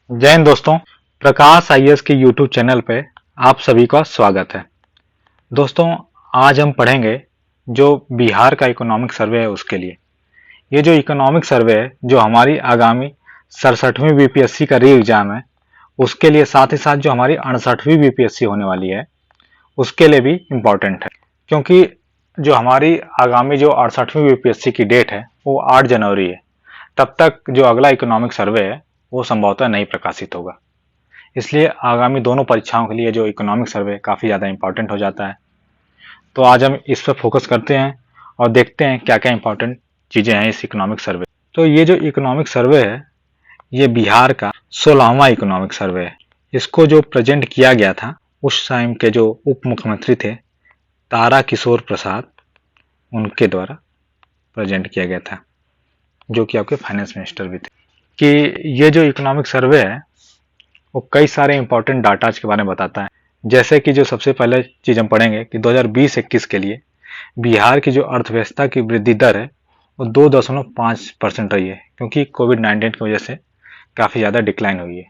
जय हिंद दोस्तों। प्रकाश आईएएस के यूट्यूब चैनल पे आप सभी का स्वागत है। दोस्तों, आज हम पढ़ेंगे जो बिहार का इकोनॉमिक सर्वे है उसके लिए। ये जो इकोनॉमिक सर्वे है जो हमारी आगामी 67वीं बीपीएससी का री एग्जाम है उसके लिए, साथ ही साथ जो हमारी 68वीं बीपीएससी होने वाली है उसके लिए भी इम्पोर्टेंट है, क्योंकि जो हमारी आगामी जो 68वीं बीपीएससी की डेट है वो 8 जनवरी है। तब तक जो अगला इकोनॉमिक सर्वे है वो संभवतः नहीं प्रकाशित होगा। इसलिए आगामी दोनों परीक्षाओं के लिए जो इकोनॉमिक सर्वे काफ़ी ज़्यादा इंपॉर्टेंट हो जाता है। तो आज हम इस पर फोकस करते हैं और देखते हैं क्या क्या इंपॉर्टेंट चीज़ें हैं इस इकोनॉमिक सर्वे। तो ये जो इकोनॉमिक सर्वे है ये बिहार का 16वां इकोनॉमिक सर्वे है। इसको जो प्रेजेंट किया गया था उस टाइम के जो उप मुख्यमंत्री थे तारा किशोर प्रसाद, उनके द्वारा प्रेजेंट किया गया था, जो कि आपके फाइनेंस मिनिस्टर भी थे। कि ये जो इकोनॉमिक सर्वे है वो कई सारे इंपॉर्टेंट डाटाज के बारे में बताता है। जैसे कि जो सबसे पहले चीज़ हम पढ़ेंगे कि 2020-21 के लिए बिहार की जो अर्थव्यवस्था की वृद्धि दर है वो 2.5% रही है, क्योंकि कोविड-19 की वजह से काफ़ी ज़्यादा डिक्लाइन हुई है।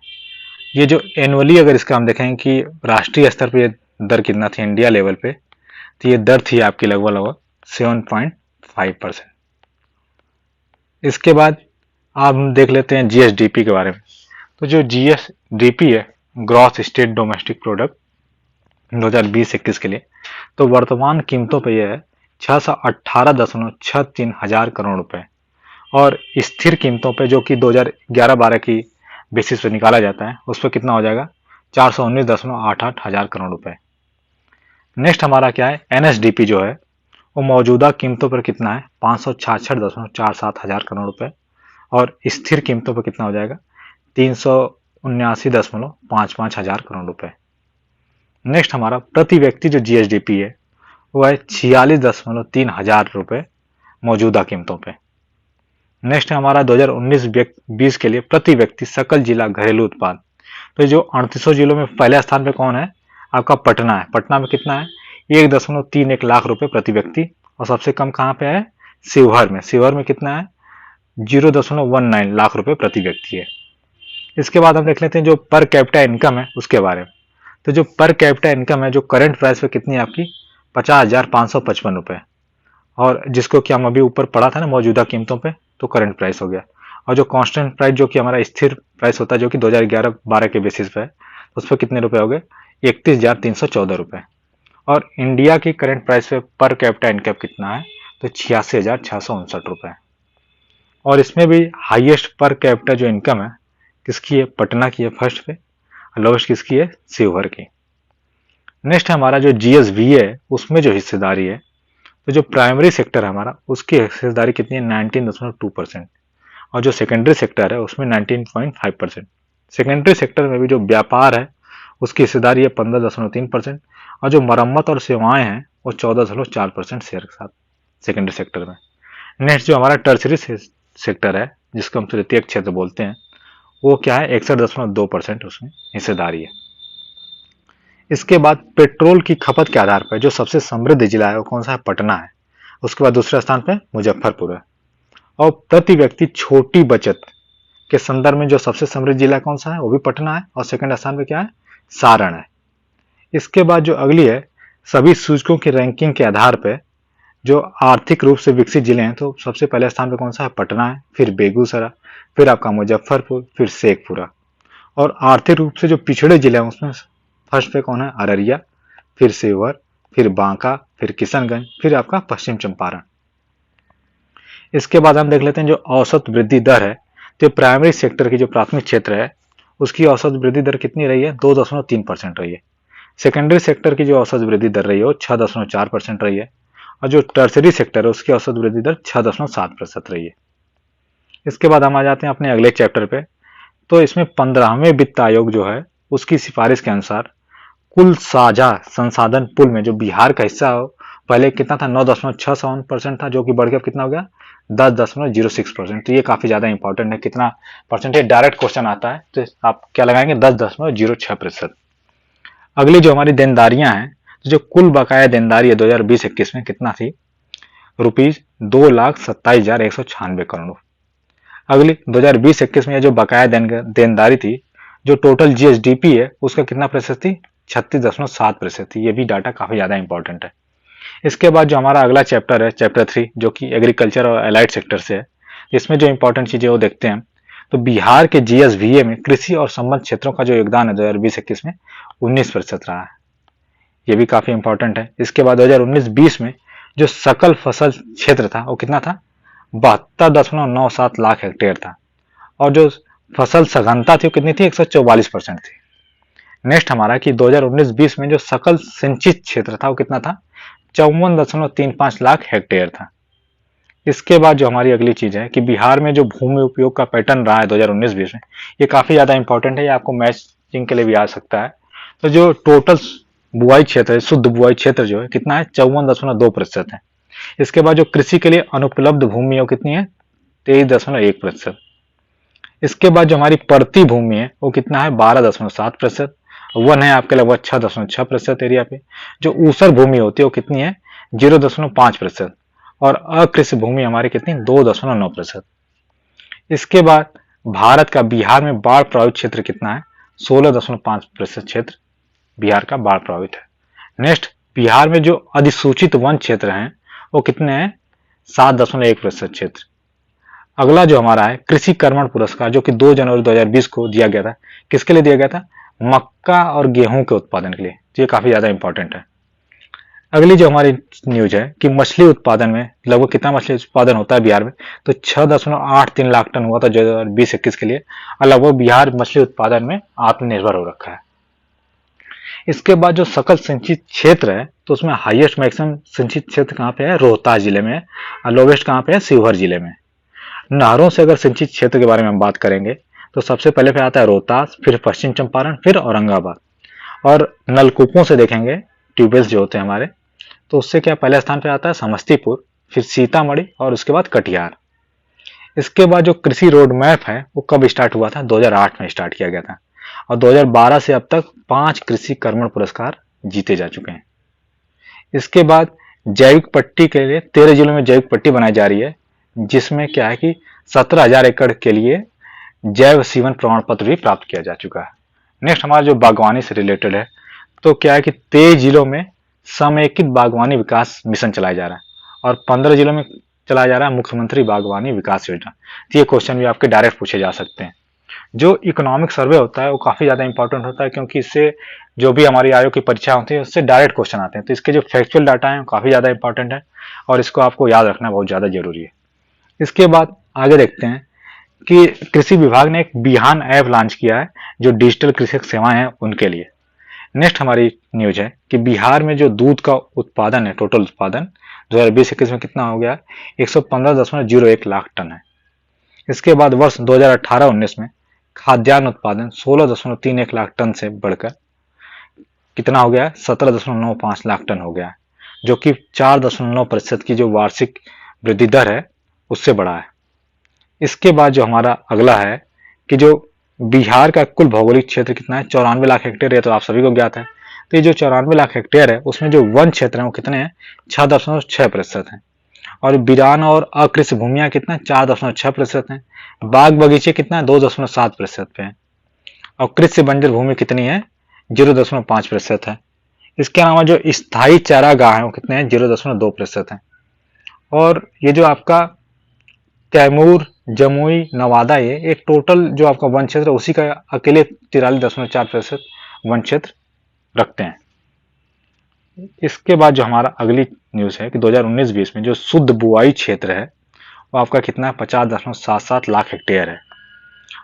ये जो एनुअली अगर इसका हम देखें कि राष्ट्रीय स्तर पर ये दर कितना थी इंडिया लेवल पे, तो ये दर थी आपकी लगभग लगभग 7.5%। इसके बाद आप देख लेते हैं जीएसडीपी के बारे में। तो जो जीएसडीपी है, ग्रॉस स्टेट डोमेस्टिक प्रोडक्ट, 2020-21 के लिए, तो वर्तमान कीमतों पे यह है 618.63 हजार करोड़ रुपए, और स्थिर कीमतों पे जो कि 2011-12 की बेसिस पे निकाला जाता है उस पर कितना हो जाएगा 419.88 हजार करोड़ रुपए। नेक्स्ट हमारा क्या है, एनएसडीपी जो है वो मौजूदा कीमतों पर कितना है 566.47 हजार करोड़ रुपए, और स्थिर कीमतों पर कितना हो जाएगा 379.55 हजार करोड़ रुपए। नेक्स्ट हमारा प्रति व्यक्ति जो जीएसडीपी है वो है 46.3 हजार रुपए मौजूदा कीमतों पे। नेक्स्ट है हमारा 2019-20 के लिए प्रति व्यक्ति सकल जिला घरेलू उत्पाद। तो जो 3800 जिलों में पहले स्थान पे कौन है, आपका पटना है। पटना में कितना है 1.31 लाख रुपए प्रति व्यक्ति, और सबसे कम कहाँ पे है शिवहर में। शिवहर में कितना है 0.19 लाख रुपए प्रति व्यक्ति है। इसके बाद हम देख लेते हैं जो पर कैपिटा इनकम है उसके बारे में। तो जो पर कैपिटा इनकम है जो करंट प्राइस पे कितनी है आपकी 50,555 रुपए, और जिसको कि हम अभी ऊपर पढ़ा था ना मौजूदा कीमतों पे, तो करंट प्राइस हो गया। और जो कांस्टेंट प्राइस जो कि हमारा स्थिर प्राइस होता है जो कि 2011-12 के बेसिस पे है, उस पर कितने रुपए हो गए 31,314 रुपए। और इंडिया की करंट प्राइस पे पर कैपिटा इनकम कितना है तो 86,659 रुपए। और इसमें भी हाईएस्ट पर कैपिटा जो इनकम है किसकी है, पटना की है फर्स्ट पे, लोएस्ट किसकी है शिवहर की। नेक्स्ट हमारा जो जीएसवी है उसमें जो हिस्सेदारी है, तो जो प्राइमरी सेक्टर है हमारा उसकी हिस्सेदारी कितनी है 19.2%, और जो सेकेंडरी सेक्टर है उसमें 19.5%। सेकेंडरी सेक्टर में भी जो व्यापार है उसकी हिस्सेदारी है 15.3%, और जो मरम्मत और सेवाएं हैं वो 14.4% शेयर के साथ सेकेंडरी सेक्टर में। नेक्स्ट जो हमारा टर्सरी सेक्टर है जिसको हम तृतीयक क्षेत्र बोलते हैं, वो क्या है 61.2% उसमें हिस्सेदारी है। इसके बाद पेट्रोल की खपत के आधार पर जो सबसे समृद्ध जिला है वो कौन सा है, पटना है। उसके बाद दूसरे स्थान पे मुजफ्फरपुर है। और प्रति व्यक्ति छोटी बचत के संदर्भ में जो सबसे समृद्ध जिला कौन सा है वो भी पटना है, और सेकंड स्थान पे क्या है सारण है। इसके बाद जो अगली है सभी सूचकों की रैंकिंग के आधार पर जो आर्थिक रूप से विकसित जिले हैं, तो सबसे पहले स्थान पे कौन सा है पटना है, फिर बेगूसराय, फिर आपका मुजफ्फरपुर, फिर शेखपुरा। और आर्थिक रूप से जो पिछड़े जिले हैं उसमें फर्स्ट पे कौन है अररिया, फिर शिवहर, फिर बांका, फिर किशनगंज, फिर आपका पश्चिम चंपारण। इसके बाद हम देख लेते हैं जो औसत वृद्धि दर है, तो प्राइमरी सेक्टर की जो प्राथमिक क्षेत्र है उसकी औसत वृद्धि दर कितनी रही है 2.3% रही है। सेकेंडरी सेक्टर की जो औसत वृद्धि दर रही है वो 6.4% रही है, और जो टर्सरी सेक्टर है उसकी औसत वृद्धि दर 6.7% रही है। इसके बाद हम आ जाते हैं अपने अगले चैप्टर पे। तो इसमें 15वें वित्त आयोग जो है उसकी सिफारिश के अनुसार कुल साझा संसाधन पुल में जो बिहार का हिस्सा हो पहले कितना था 9.67% था, जो कि बढ़ के कितना हो गया 10.06%। तो ये काफी ज्यादा इंपॉर्टेंट है, कितना परसेंटेज डायरेक्ट क्वेश्चन आता है तो आप क्या लगाएंगे 10.06%। अगली जो हमारी देनदारियां हैं, तो जो कुल बकाया देनदारी है 2020-21 में कितना थी रुपीज 2,27,196 करोड़। अगली 2020-21 में जो बकाया देनदारी थी जो टोटल जीएसडीपी है उसका कितना प्रतिशत थी, 36.7% थी। ये भी डाटा काफी ज्यादा इंपॉर्टेंट है। इसके बाद जो हमारा अगला चैप्टर है, चैप्टर 3, जो कि एग्रीकल्चर और एलाइड सेक्टर से है, इसमें जो इंपॉर्टेंट चीजें वो देखते हैं। तो बिहार के जीएसवीए में कृषि और संबद्ध क्षेत्रों का जो योगदान है 2020-21 में 19% रहा है। ये भी काफी इंपॉर्टेंट है। इसके बाद 2019-20 में जो सकल फसल क्षेत्र था वो कितना था, 72.97 लाख हेक्टेयर था। और जो फसल सघनता थी वो कितनी थी, 144% थी। नेक्स्ट हमारा कि 2019-20 में जो सकल सिंचित क्षेत्र था वो कितना था, 54.35 लाख हेक्टेयर था। इसके बाद जो हमारी अगली चीज है कि बिहार में जो भूमि उपयोग का पैटर्न रहा है 2019-20 में, ये काफी ज्यादा इंपॉर्टेंट है। ये आपको मैचिंग के लिए भी आ सकता है। तो जो टोटल बुआई क्षेत्र है, शुद्ध बुआई क्षेत्र जो है कितना है, 54.2% है। इसके बाद जो कृषि के लिए अनुपलब्ध भूमि है वो कितनी है, 23.1%। इसके बाद जो हमारी पड़ती भूमि है वो कितना है, 12.7%। वन है आपके लगभग 6.6% एरिया पे। जो ऊसर भूमि होती है वो कितनी है, 0.5%। और अकृषि भूमि हमारी कितनी, 2.9%। इसके बाद भारत का बिहार में बाढ़ प्रभावित क्षेत्र कितना है, 16.5% क्षेत्र बिहार का बाढ़ प्रभावित है। नेक्स्ट, बिहार में जो अधिसूचित वन क्षेत्र हैं वो कितने हैं, 7.1% क्षेत्र। अगला जो हमारा है कृषि कर्मण पुरस्कार, जो कि 2 जनवरी 2020 को दिया गया था। किसके लिए दिया गया था, मक्का और गेहूं के उत्पादन के लिए। ये काफी ज्यादा इंपॉर्टेंट है। अगली जो हमारी न्यूज है कि मछली उत्पादन में लगभग कितना मछली उत्पादन होता है बिहार में, तो 6.83 लाख टन हुआ था 2020-21 के लिए। और लगभग बिहार मछली उत्पादन में आत्मनिर्भर हो रखा है। इसके बाद जो सकल सिंचित क्षेत्र है तो उसमें हाईएस्ट मैक्सिमम सिंचित क्षेत्र कहाँ पे है, रोहतास जिले में। और लोवेस्ट कहाँ पे है, शिवहर जिले में। नहरों से अगर सिंचित क्षेत्र के बारे में हम बात करेंगे तो सबसे पहले पे आता है रोहतास, फिर पश्चिम चंपारण, फिर औरंगाबाद। और नलकूपों से देखेंगे, ट्यूबवेल्स जो होते हैं हमारे, तो उससे क्या पहले स्थान पे आता है समस्तीपुर, फिर सीतामढ़ी और उसके बाद कटिहार। इसके बाद जो कृषि रोड मैप है वो कब स्टार्ट हुआ था, 2008 में स्टार्ट किया गया था। और 2012 से अब तक 5 कृषि कर्मण पुरस्कार जीते जा चुके हैं। इसके बाद जैविक पट्टी के लिए 13 जिलों में जैविक पट्टी बनाई जा रही है, जिसमें क्या है कि 17,000 एकड़ के लिए जैव सीवन प्रमाण पत्र भी प्राप्त किया जा चुका है। नेक्स्ट हमारा जो बागवानी से रिलेटेड है, तो क्या है कि 23 जिलों में समेकित बागवानी विकास मिशन चलाया जा रहा है और 15 जिलों में चलाया जा रहा है मुख्यमंत्री बागवानी विकास योजना। तो ये क्वेश्चन भी आपके डायरेक्ट पूछे जा सकते हैं। जो इकोनॉमिक सर्वे होता है वो काफी ज्यादा इंपॉर्टेंट होता है, क्योंकि इससे जो भी हमारी आयोग की परीक्षा होती है उससे डायरेक्ट क्वेश्चन आते हैं। तो इसके जो फैक्चुअल डाटा है काफी ज्यादा इंपॉर्टेंट है और इसको आपको याद रखना बहुत ज्यादा जरूरी है। इसके बाद आगे देखते हैं कि कृषि विभाग ने एक बिहान ऐप लॉन्च किया है जो डिजिटल कृषि सेवाएं हैं उनके लिए। नेक्स्ट हमारी न्यूज है कि बिहार में जो दूध का उत्पादन है, टोटल उत्पादन 2020-21 में कितना हो गया, 115.01 लाख टन है। इसके बाद वर्ष 2018-19 में खाद्यान्न उत्पादन 16.31 लाख टन से बढ़कर कितना हो गया, 17.95 लाख टन हो गया, जो कि 4.9% की जो वार्षिक वृद्धि दर है उससे बढ़ा है। इसके बाद जो हमारा अगला है कि जो बिहार का कुल भौगोलिक क्षेत्र कितना है, 94 लाख हेक्टेयर है, तो आप सभी को ज्ञात है। तो ये जो 94 लाख हेक्टेयर है उसमें जो वन क्षेत्र है वो कितने हैं, 6.6% है। और वीरान और अकृषि भूमियां कितना है, 4.6% है। बाग बगीचे कितना है, 2.7% पे है। और कृषि बंजर भूमि कितनी है, 0.5% है। इसके अलावा जो स्थायी चारागाह है वो कितने हैं, 0.2% है। और ये जो आपका कैमूर, जमुई, नवादा, ये एक टोटल जो आपका वन क्षेत्र उसी का अकेले 43.4% वन क्षेत्र रखते हैं। इसके बाद जो हमारा अगली न्यूज है कि 2019-20 में जो शुद्ध बुआई क्षेत्र है वो आपका कितना है, 50.77 लाख हेक्टेयर है।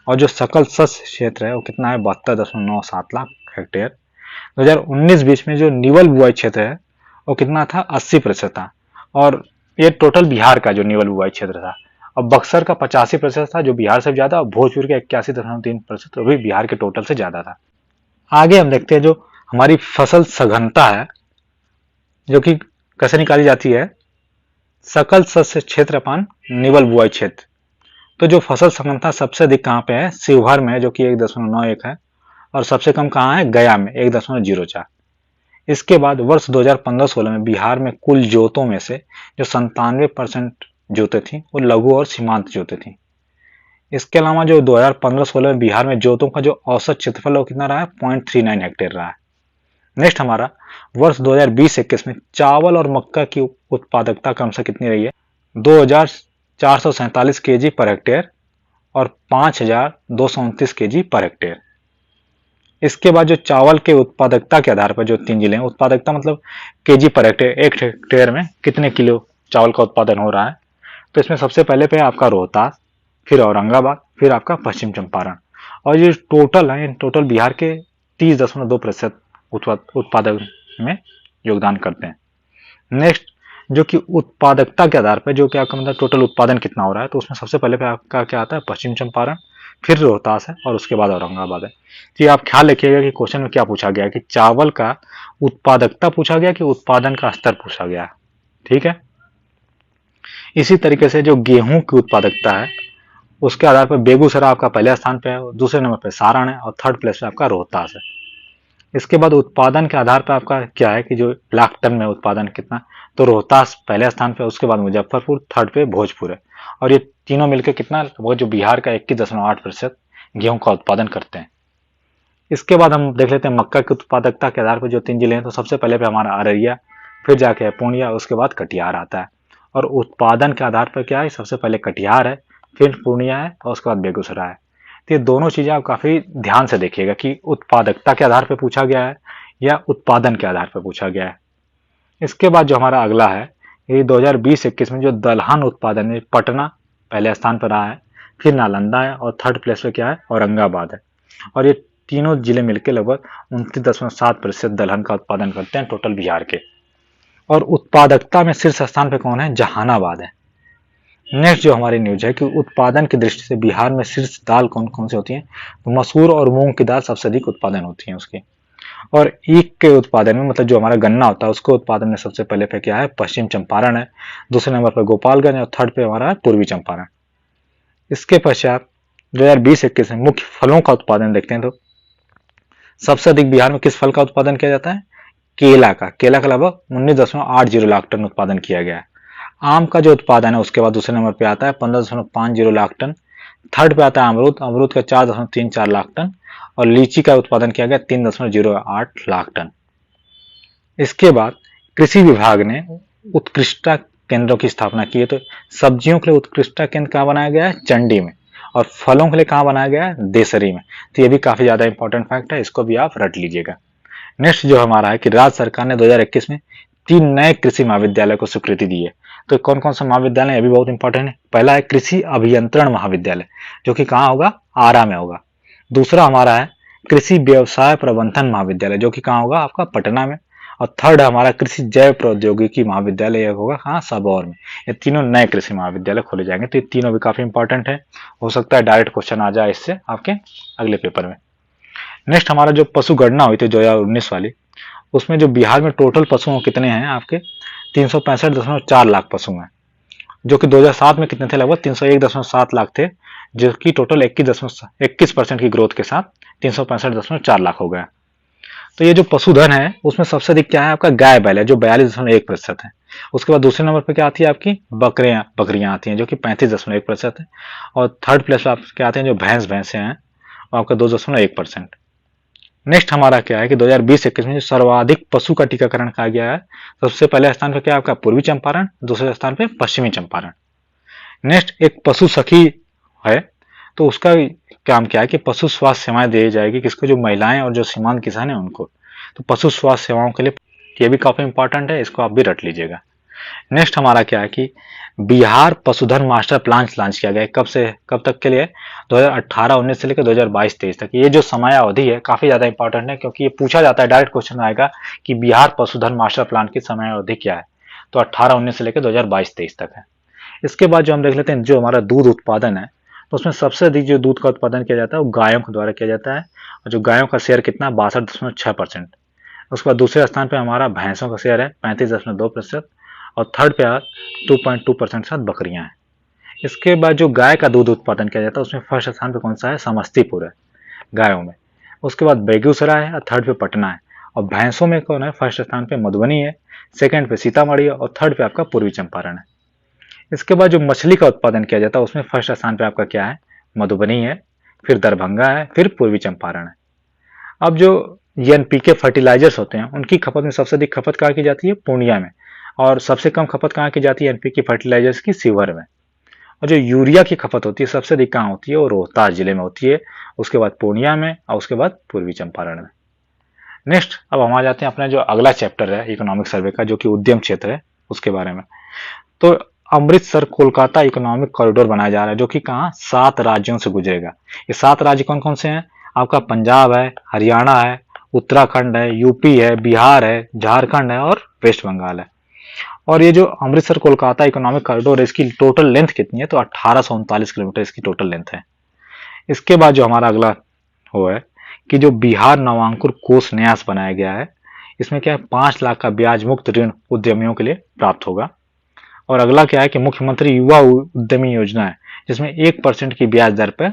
और जो सकल शस्य क्षेत्र है वो कितना है, 72.97 लाख हेक्टेयर। 2019-20 में जो निवल बुआई क्षेत्र है वो कितना था, 80% था। और ये टोटल बिहार का जो निवल बुआई क्षेत्र था। और बक्सर का 85% था जो बिहार से ज्यादा, और भोजपुर का 81.3% वो भी बिहार के टोटल से ज्यादा था। आगे हम देखते हैं जो हमारी फसल सघनता है जो कि कैसे निकाली जाती है, सकल शस्य क्षेत्र अपान निवल बुआई क्षेत्र। तो जो फसल सघनता सबसे अधिक कहाँ पे है, शिवहर में जो कि 1.91 है, और सबसे कम कहाँ है, गया में 1.04। इसके बाद वर्ष 2015-16 में बिहार में कुल जोतों में से जो 97% जोतें थी वो लघु और सीमांत जोतें थी। इसके अलावा जो 2015-16 में बिहार में जोतों का जो औसत क्षेत्रफल है वो कितना रहा है, 0.39 हेक्टेयर रहा है। नेक्स्ट हमारा वर्ष 2020-21 में चावल और मक्का की उत्पादकता क्रमशः कितनी रही है, 2447 केजी पर हेक्टेयर और 5229 केजी पर हेक्टेयर। इसके बाद जो चावल के उत्पादकता के आधार पर जो 3 जिले हैं, उत्पादकता मतलब केजी पर हेक्टेयर, एक हेक्टेयर में कितने किलो चावल का उत्पादन हो रहा है, तो इसमें सबसे पहले पे आपका रोहतास, फिर औरंगाबाद, फिर आपका पश्चिम चंपारण। और ये टोटल है, टोटल बिहार के 30.2% उत्पादन में योगदान करते हैं। नेक्स्ट जो कि उत्पादकता के आधार पर जो कि आपका मतलब टोटल उत्पादन कितना हो रहा है, तो उसमें सबसे पहले पे आपका क्या आता है, पश्चिम चंपारण, फिर रोहतास है और उसके बाद औरंगाबाद है। तो ये आप ख्याल रखिएगा कि क्वेश्चन में क्या पूछा गया है कि चावल का उत्पादकता पूछा गया कि उत्पादन का स्तर पूछा गया। ठीक है, इसी तरीके से जो गेहूं की उत्पादकता है उसके आधार पर बेगूसराय आपका पहले स्थान पे है, दूसरे नंबर पे सारण है और थर्ड प्लेस पे आपका रोहतास है। इसके बाद उत्पादन के आधार पर आपका क्या है कि जो लाख टन में उत्पादन कितना, तो रोहतास पहले स्थान पे, उसके बाद मुजफ्फरपुर, थर्ड पे भोजपुर है। और ये तीनों मिलकर कितना, वो जो बिहार का 21.8% गेहूं का उत्पादन करते हैं। इसके बाद हम देख लेते हैं मक्का की उत्पादकता के आधार पर जो 3 जिले हैं, तो सबसे पहले पे हमारा अररिया, फिर जाके है पूर्णिया, उसके बाद कटिहार आता है। और उत्पादन के आधार पर क्या है, सबसे पहले कटिहार है, फिर पूर्णिया है और उसके बाद बेगूसराय है। तो ये दोनों चीजें आप काफी ध्यान से देखिएगा कि उत्पादकता के आधार पर पूछा गया है या उत्पादन के आधार पर पूछा गया है। इसके बाद जो हमारा अगला है, ये 2020-21 में जो दलहन उत्पादन है, पटना पहले स्थान पर रहा है, फिर नालंदा है और थर्ड प्लेस पे क्या है, औरंगाबाद है। और ये तीनों जिले मिलकर लगभग 29.7% दलहन का उत्पादन करते हैं टोटल बिहार के। और उत्पादकता में शीर्ष स्थान पे कौन है, जहानाबाद है। नेक्स्ट जो हमारी न्यूज है कि उत्पादन की दृष्टि से बिहार में शीर्ष दाल कौन कौन सी होती है, तो मसूर और मूंग की दाल सबसे अधिक उत्पादन होती है उसकी। और ईख के उत्पादन में मतलब जो हमारा गन्ना होता है उसको उत्पादन में सबसे पहले पे क्या है, पश्चिम चंपारण है, दूसरे नंबर पर गोपालगंज और थर्ड पे हमारा है पूर्वी चंपारण। इसके पश्चात 2020-21 में मुख्य फलों का उत्पादन देखते हैं, तो सबसे अधिक बिहार में किस फल का उत्पादन किया जाता है, केला का। केला का लगभग 19.80 लाख टन उत्पादन किया गया है। आम का जो उत्पादन है उसके बाद दूसरे नंबर पे आता है 15.50 लाख टन, थर्ड पे आता है अमरूद, अमरूद का 4.34 लाख टन, और लीची का उत्पादन किया गया 3.08 लाख टन। इसके बाद कृषि विभाग ने उत्कृष्टता केंद्रों की स्थापना की है, तो सब्जियों के लिए उत्कृष्टता केंद्र कहाँ बनाया गया है, चंडी में, और फलों के लिए कहाँ बनाया गया है, देसरी में। तो ये भी काफी ज्यादा इंपॉर्टेंट फैक्ट है, इसको भी आप रट लीजिएगा। नेक्स्ट जो हमारा है कि राज्य सरकार ने 2021 में 3 नए कृषि महाविद्यालय को स्वीकृति दी है। तो कौन कौन सा महाविद्यालय है, ये भी बहुत इंपॉर्टेंट है। पहला है कृषि अभियंत्रण महाविद्यालय, जो कि कहाँ होगा, आरा में होगा। दूसरा हमारा है कृषि व्यवसाय प्रबंधन महाविद्यालय, जो कि कहाँ होगा, आपका पटना में। और थर्ड हमारा कृषि जैव प्रौद्योगिकी महाविद्यालय, यह होगा कहाँ, सबौर में। ये तीनों नए कृषि महाविद्यालय खोले जाएंगे, तो ये तीनों भी काफी इंपॉर्टेंट है। हो सकता है डायरेक्ट क्वेश्चन आ जाए इससे आपके अगले पेपर में। नेक्स्ट हमारा जो पशु गणना हुई थी 2019 वाली, उसमें जो बिहार में टोटल पशु कितने हैं आपके, 365.4 लाख पशु हैं, जो कि 2007 में कितने थे, लगभग 301.7 लाख थे, जो कि टोटल 21% की ग्रोथ के साथ 365.4 लाख हो गया। तो ये जो पशुधन है उसमें सबसे अधिक क्या है, आपका गाय बैल है, जो 42.1% है। उसके बाद दूसरे नंबर पर क्या आती है, आपकी बकरियां आती हैं, जो कि 35.1% है। और थर्ड प्लेस पर आप क्या आते हैं, जो भैंसे हैं, वो आपका 2.1%। नेक्स्ट हमारा क्या है कि 2020-21 में सर्वाधिक पशु का टीकाकरण किया गया है। सबसे पहले स्थान पर क्या आपका पूर्वी चंपारण, दूसरे स्थान पे पश्चिमी चंपारण। नेक्स्ट एक पशु सखी है, तो उसका काम क्या है कि पशु स्वास्थ्य सेवाएं दी जाएगी किसको, जो महिलाएं और जो सीमांत किसान है उनको। तो पशु स्वास्थ्य सेवाओं के लिए ये भी काफी इंपॉर्टेंट है, इसको आप भी रट लीजिएगा। नेक्स्ट हमारा क्या है कि बिहार पशुधन मास्टर प्लान लॉन्च किया गया है, कब से कब तक के लिए, 2018-19 से लेकर 2022-23 तक। ये जो समय अवधि है काफी ज्यादा इंपॉर्टेंट है, क्योंकि ये पूछा जाता है, डायरेक्ट क्वेश्चन आएगा कि बिहार पशुधन मास्टर प्लान की समय अवधि क्या है, तो 18-19 से लेकर 2022-23 तक है। इसके बाद जो हम देख लेते हैं जो हमारा दूध उत्पादन है, तो उसमें सबसे अधिक जो दूध का उत्पादन किया जाता है वो गायों के द्वारा किया जाता है, और जो गायों का शेयर कितना, 62.6%। उसके बाद दूसरे स्थान पर हमारा भैंसों का शेयर है 35.2%, और थर्ड पे 2.2% के साथ बकरियां हैं। इसके बाद जो गाय का दूध उत्पादन किया जाता है उसमें फर्स्ट स्थान पे कौन सा है, समस्तीपुर है गायों में। उसके बाद बेगूसराय है और थर्ड पे पटना है। और भैंसों में कौन है, फर्स्ट स्थान पे मधुबनी है, सेकंड पे सीतामढ़ी है, और थर्ड पे आपका पूर्वी चंपारण है। इसके बाद जो मछली का उत्पादन किया जाता है उसमें फर्स्ट स्थान पे आपका क्या है, मधुबनी है, फिर दरभंगा है, फिर पूर्वी चंपारण है। अब जो एनपीके फर्टिलाइजर्स होते हैं उनकी खपत में सबसे अधिक खपत कहाँ की जाती है? पूर्णिया में। और सबसे कम खपत कहाँ की जाती है एनपीके फर्टिलाइजर्स की? शिवहर में। और जो यूरिया की खपत होती है सबसे अधिक कहाँ होती है? वो रोहतास जिले में होती है, उसके बाद पूर्णिया में और उसके बाद पूर्वी चंपारण में। नेक्स्ट अब हम आ जाते हैं अपना जो अगला चैप्टर है इकोनॉमिक सर्वे का, जो कि उद्यम क्षेत्र है, उसके बारे में। तो अमृतसर कोलकाता इकोनॉमिक कॉरिडोर बनाया जा रहा है, जो कि कहाँ? 7 राज्यों से गुजरेगा। ये 7 राज्य कौन कौन से हैं? आपका पंजाब है, हरियाणा है, उत्तराखंड है, यूपी है, बिहार है, झारखंड है और वेस्ट बंगाल है। और ये जो अमृतसर कोलकाता इकोनॉमिक कॉरिडोर है, इसकी टोटल लेंथ कितनी है? तो 1839 किलोमीटर इसकी टोटल लेंथ है। इसके बाद जो हमारा अगला वो है कि जो बिहार नवांकुर कोष न्यास बनाया गया है, इसमें क्या है? 5 लाख का ब्याज मुक्त ऋण उद्यमियों के लिए प्राप्त होगा। और अगला क्या है कि मुख्यमंत्री युवा उद्यमी योजना है, जिसमें 1% की ब्याज दर पर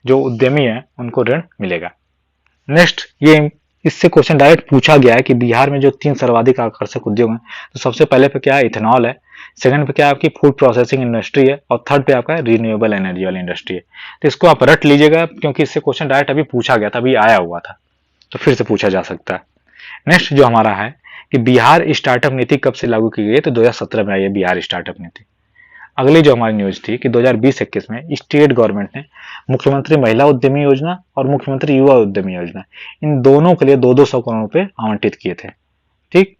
जो उद्यमी है उनको ऋण मिलेगा। नेक्स्ट ये इससे क्वेश्चन डायरेक्ट पूछा गया है कि बिहार में जो 3 सर्वाधिक आकर्षक उद्योग हैं, तो सबसे पहले पे क्या है? इथेनॉल है, सेकंड पे क्या है? आपकी फूड प्रोसेसिंग इंडस्ट्री है, और थर्ड पे आपका रिन्यूएबल एनर्जी वाली इंडस्ट्री है। तो इसको आप रट लीजिएगा, क्योंकि इससे क्वेश्चन डायरेक्ट अभी पूछा गया था, अभी आया हुआ था, तो फिर से पूछा जा सकता है। नेक्स्ट जो हमारा है कि बिहार स्टार्टअप नीति कब से लागू की गई है? तो 2017 में आई है बिहार स्टार्टअप नीति। अगली जो हमारी न्यूज थी कि 2020-21 में स्टेट गवर्नमेंट ने मुख्यमंत्री महिला उद्यमी योजना और मुख्यमंत्री युवा उद्यमी योजना, इन दोनों के लिए 200 करोड़ रुपए आवंटित किए थे। ठीक,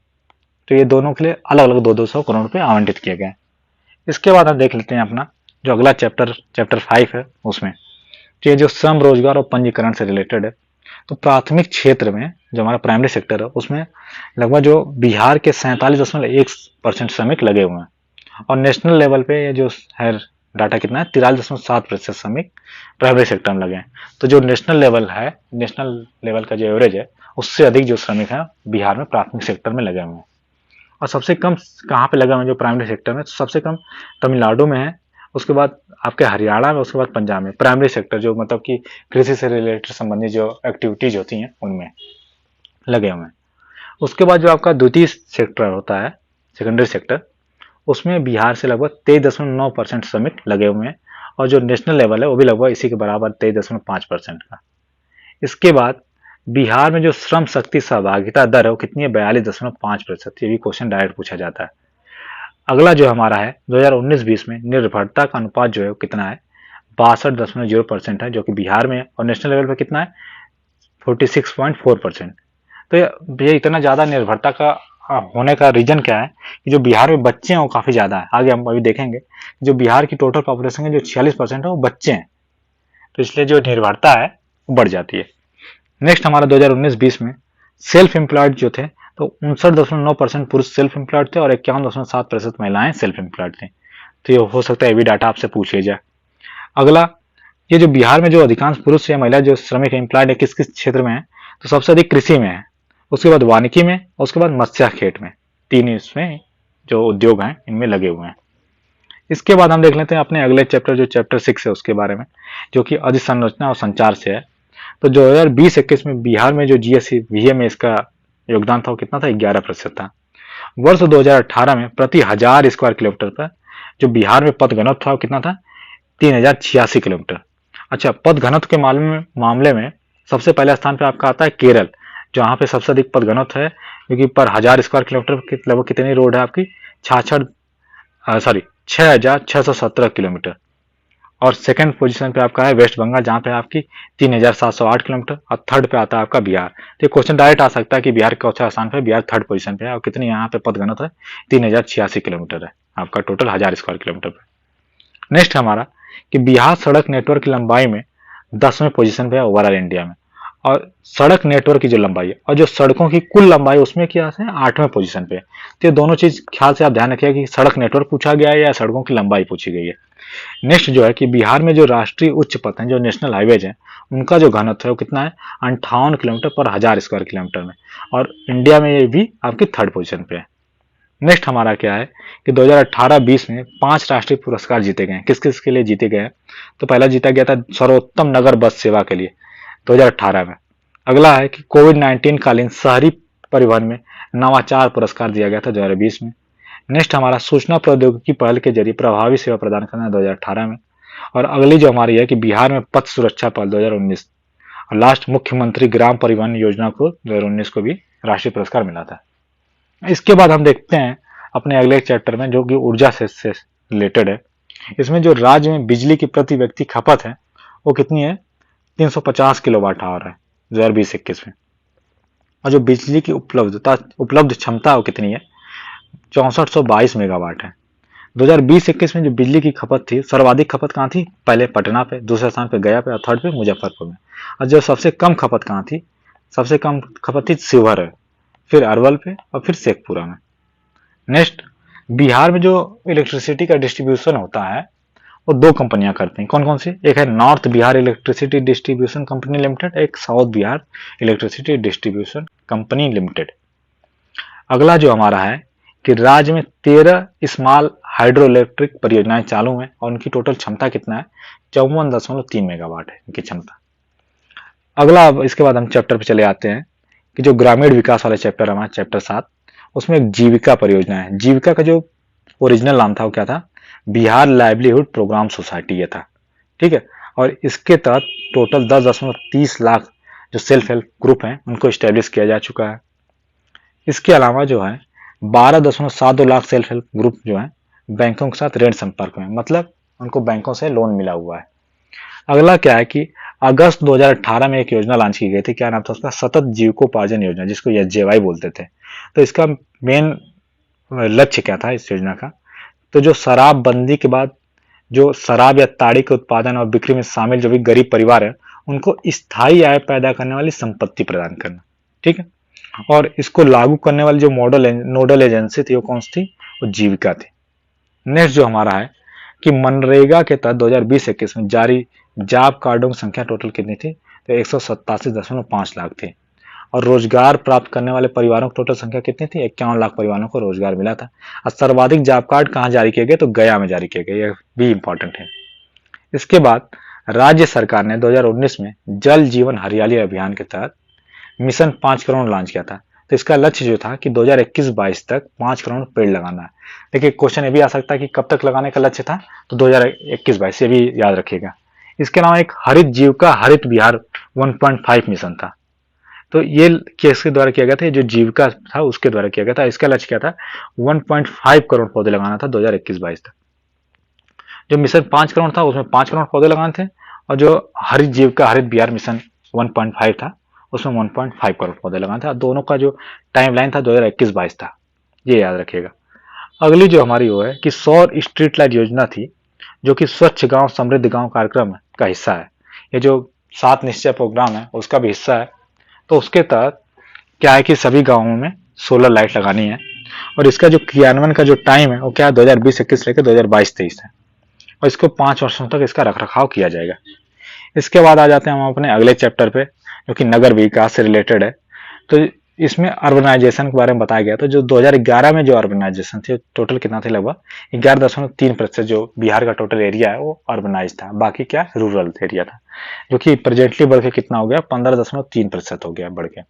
तो ये दोनों के लिए अलग अलग 200 करोड़ रुपए आवंटित किए गए। इसके बाद हम देख लेते हैं अपना जो अगला चैप्टर 5 है, उसमें तो ये जो श्रम रोजगार और पंजीकरण से रिलेटेड है। तो प्राथमिक क्षेत्र में जो हमारा प्राइमरी सेक्टर है, उसमें लगभग जो बिहार के 47.1% श्रमिक लगे हुए हैं। और नेशनल लेवल पे ये जो है डाटा कितना है? 43.7% श्रमिक प्राइमरी सेक्टर में लगे हैं। तो जो नेशनल लेवल का जो एवरेज है, उससे अधिक जो श्रमिक है बिहार में प्राथमिक सेक्टर में लगे हुए हैं। और सबसे कम कहाँ पे लगे हुए हैं जो प्राइमरी सेक्टर में? तो सबसे कम तमिलनाडु में है, उसके बाद आपके हरियाणा में, उसके बाद पंजाब में। प्राइमरी सेक्टर जो मतलब कि कृषि से रिलेटेड संबंधित जो एक्टिविटीज होती हैं उनमें लगे हुए हैं। उसके बाद जो आपका द्वितीय सेक्टर होता है, सेकेंडरी सेक्टर, उसमें बिहार से लगभग 23.9% श्रमिक लगे हुए हैं। और जो नेशनल लेवल है वो भी लगभग इसी के बराबर 23.5% का। इसके बाद बिहार में जो श्रम शक्ति सहभागिता दर है वो कितनी है? 42.5%। ये भी क्वेश्चन डायरेक्ट पूछा जाता है। अगला जो हमारा है 2019-20 में निर्भरता का अनुपात जो है वो कितना है? 62.0% है, जो कि बिहार में है। और नेशनल लेवल पर कितना है? 46.4%। तो ये इतना ज्यादा निर्भरता का होने का रीजन क्या है कि जो बिहार में बच्चे हैं वो काफी ज्यादा है। आगे हम अभी देखेंगे जो बिहार की टोटल पॉपुलेशन है जो 46% है वो बच्चे हैं, तो इसलिए जो निर्भरता है वो बढ़ जाती है। नेक्स्ट हमारा 2019-20 में सेल्फ एम्प्लॉयड जो थे, तो 59.9% पुरुष सेल्फ एम्प्लॉयड थे और 51.7% महिलाएं सेल्फ एम्प्लॉयड थी। तो ये हो सकता है ये भी डाटा आपसे पूछ लिया जाए। अगला, ये जो बिहार में जो अधिकांश पुरुष या महिला जो श्रमिक एम्प्लॉयड है किस किस क्षेत्र में है? तो सबसे अधिक कृषि में है, उसके बाद वानिकी में, उसके बाद मत्स्य खेत में। 3 इसमें जो उद्योग हैं इनमें लगे हुए हैं। इसके बाद हम देख लेते हैं अपने अगले चैप्टर जो चैप्टर 6 है उसके बारे में, जो कि अधिसंरचना और संचार से है। तो 2020-21 में बिहार में जो जीएससी वीए में इसका योगदान था वो कितना था? 11% था। वर्ष 2018 में प्रति 1000 स्क्वायर किलोमीटर पर जो बिहार में पथ घनत्व था वो कितना था? 3086 किलोमीटर। अच्छा, पथ घनत्व के मामले में सबसे पहले स्थान पे आपका आता है केरल, जहां पे सबसे अधिक पथ घनत्व है, क्योंकि पर 1000 स्क्वायर किलोमीटर लगभग कितनी रोड है आपकी? 6617 किलोमीटर। और सेकंड पोजीशन पे आपका है वेस्ट बंगाल, जहां पे आपकी 3708 किलोमीटर। और थर्ड पे आता है आपका बिहार। तो क्वेश्चन डायरेक्ट आ सकता है कि बिहार कौन स्थान पे? बिहार थर्ड पोजीशन पे है। और कितनी यहाँ पे पथ घनत्व है? 3086 किलोमीटर है आपका टोटल 1000 स्क्वायर किलोमीटर पे। नेक्स्ट हमारा कि बिहार सड़क नेटवर्क की लंबाई में 10वें पोजीशन पे है ओवरऑल इंडिया में। और सड़क नेटवर्क की जो लंबाई है और जो सड़कों की कुल लंबाई उसमें क्या है? 8वें पोजीशन पे है। तो ये दोनों चीज ख्याल से आप ध्यान रखिएगा कि सड़क नेटवर्क पूछा गया है या सड़कों की लंबाई पूछी गई है। नेक्स्ट जो है कि बिहार में जो राष्ट्रीय उच्च पथ है, जो नेशनल हाईवेज है, उनका जो घनत्व है वो कितना है? 58 किलोमीटर पर 1000 स्क्वायर किलोमीटर में। और इंडिया में ये भी आपकी थर्ड पोजीशन पे है। नेक्स्ट हमारा क्या है कि 2018-20 में 5 राष्ट्रीय पुरस्कार जीते गए। किस किस के लिए जीते गए? तो पहला जीता गया था सर्वोत्तम नगर बस सेवा के लिए 2018 में। अगला है कि कोविड-19 कालीन शहरी परिवहन में नवाचार पुरस्कार दिया गया था 2020 में। नेक्स्ट हमारा सूचना प्रौद्योगिकी पहल के जरिए प्रभावी सेवा प्रदान करना 2018 में। और अगली जो हमारी है कि बिहार में पथ सुरक्षा पहल 2019, और लास्ट मुख्यमंत्री ग्राम परिवहन योजना को 2019 को भी राष्ट्रीय पुरस्कार मिला था। इसके बाद हम देखते हैं अपने अगले चैप्टर में जो कि ऊर्जा से रिलेटेड है। इसमें जो राज्य में बिजली की प्रति व्यक्ति खपत है वो कितनी है, 350 किलोवाट आवर है 2020-21 में। और जो बिजली की उपलब्ध क्षमता वो कितनी है, 6422 मेगावाट है। 2020-21 में जो बिजली की खपत थी, सर्वाधिक खपत कहाँ थी, पहले पटना पे, दूसरे स्थान पे गया पे और थर्ड पे मुजफ्फरपुर में। और जो सबसे कम खपत कहाँ थी, सबसे कम खपत थी शिवहर है, फिर अरवल पे और फिर शेखपुरा में। नेक्स्ट, बिहार में जो इलेक्ट्रिसिटी का डिस्ट्रीब्यूशन होता है वो दो कंपनियां करती हैं। कौन कौन सी, एक है north Bihar electricity distribution company limited, एक south Bihar electricity distribution company limited. अगला जो हमारा है कि राज्य में 13 स्मॉल हाइड्रो इलेक्ट्रिक परियोजनाएं चालू हैं और उनकी टोटल क्षमता कितना है, 54.3 मेगावाट है इनकी क्षमता। अगला, अब इसके बाद हम चैप्टर पे चले आते हैं कि जो ग्रामीण विकास वाला चैप्टर हमारा चैप्टर 7, उसमें एक जीविका परियोजना है। जीविका का जो ओरिजिनल नाम था वो क्या था, बिहार लाइवलीहुड प्रोग्राम सोसाइटी ये था, ठीक है। और इसके तहत टोटल 10.30 लाख जो सेल्फ हेल्प ग्रुप हैं उनको स्टैब्लिश किया जा चुका है। इसके अलावा जो है 12.72 लाख सेल्फ हेल्प ग्रुप जो है बैंकों के साथ ऋण संपर्क में, मतलब उनको बैंकों से लोन मिला हुआ है। अगला क्या है कि अगस्त 2018 में एक योजना लॉन्च की गई थी, क्या नाम था उसका, सतत जीविकोपार्जन योजना, जिसको एसजेवाई बोलते थे। तो इसका मेन लक्ष्य क्या था इस योजना का, तो जो शराबबंदी के बाद जो शराब या ताड़ी के उत्पादन और बिक्री में शामिल जो भी गरीब परिवार है उनको स्थायी आय पैदा करने वाली संपत्ति प्रदान करना, ठीक है। और इसको लागू करने वाली जो नोडल एजेंसी थी वो कौन सी थी, वो जीविका थी। नेक्स्ट जो हमारा है कि मनरेगा के तहत 2020-21 में जारी जॉब कार्डों की संख्या टोटल कितनी थी, तो 187.5 लाख थी। और रोजगार प्राप्त करने वाले परिवारों की टोटल संख्या कितनी थी, 51 लाख परिवारों को रोजगार मिला था। और सर्वाधिक जॉब कार्ड कहाँ जारी किए गए, तो गया में जारी किए गए, यह भी इंपॉर्टेंट है। इसके बाद राज्य सरकार ने 2019 में जल जीवन हरियाली अभियान के तहत मिशन 5 करोड़ लॉन्च किया था। तो इसका लक्ष्य जो था कि 2021-22 तक 5 करोड़ पेड़ लगाना है। देखिए क्वेश्चन ये भी आ सकता है कि कब तक लगाने का लक्ष्य था, तो 2021-22, ये भी याद रखिएगा। इसके अलावा एक हरित जीविका हरित बिहार 1.5 मिशन था, तो ये किसके द्वारा किया गया था, जो जीविका था उसके द्वारा किया गया था। इसका लक्ष्य क्या था, 1.5 करोड़ पौधे लगाना था 2021-22 तक। जो मिशन 5 करोड़ था उसमें 5 करोड़ पौधे लगाने थे, और जो हरित जीविका हरित बिहार मिशन 1.5 था उसमें 1.5 करोड़ पौधे लगाने थे। दोनों का जो टाइमलाइन था 2021-22 था, ये याद रखिएगा। अगली जो हमारी वो है कि सौर स्ट्रीट लाइट योजना थी, जो कि स्वच्छ गांव समृद्ध गांव कार्यक्रम का हिस्सा है। ये जो 7 निश्चय प्रोग्राम है उसका भी हिस्सा है। तो उसके तहत क्या है कि सभी गांवों में सोलर लाइट लगानी है, और इसका जो क्रियान्वयन का जो टाइम है वो क्या है, 2020-21 लेकर 2022-23 है, और इसको 5 वर्षों तक इसका रखरखाव किया जाएगा। इसके बाद आ जाते हैं हम अपने अगले चैप्टर पे जो कि नगर विकास से रिलेटेड है। तो इसमें अर्बनाइजेशन के बारे में बताया गया। तो जो 2011 में जो अर्बनाइजेशन थी टोटल कितना थी, लगभग 11.3% जो बिहार का टोटल एरिया है वो अर्बनाइज था, बाकी क्या रूरल एरिया था, जो कि प्रेजेंटली बढ़ के कितना हो गया, 15.3% हो गया बढ़ के।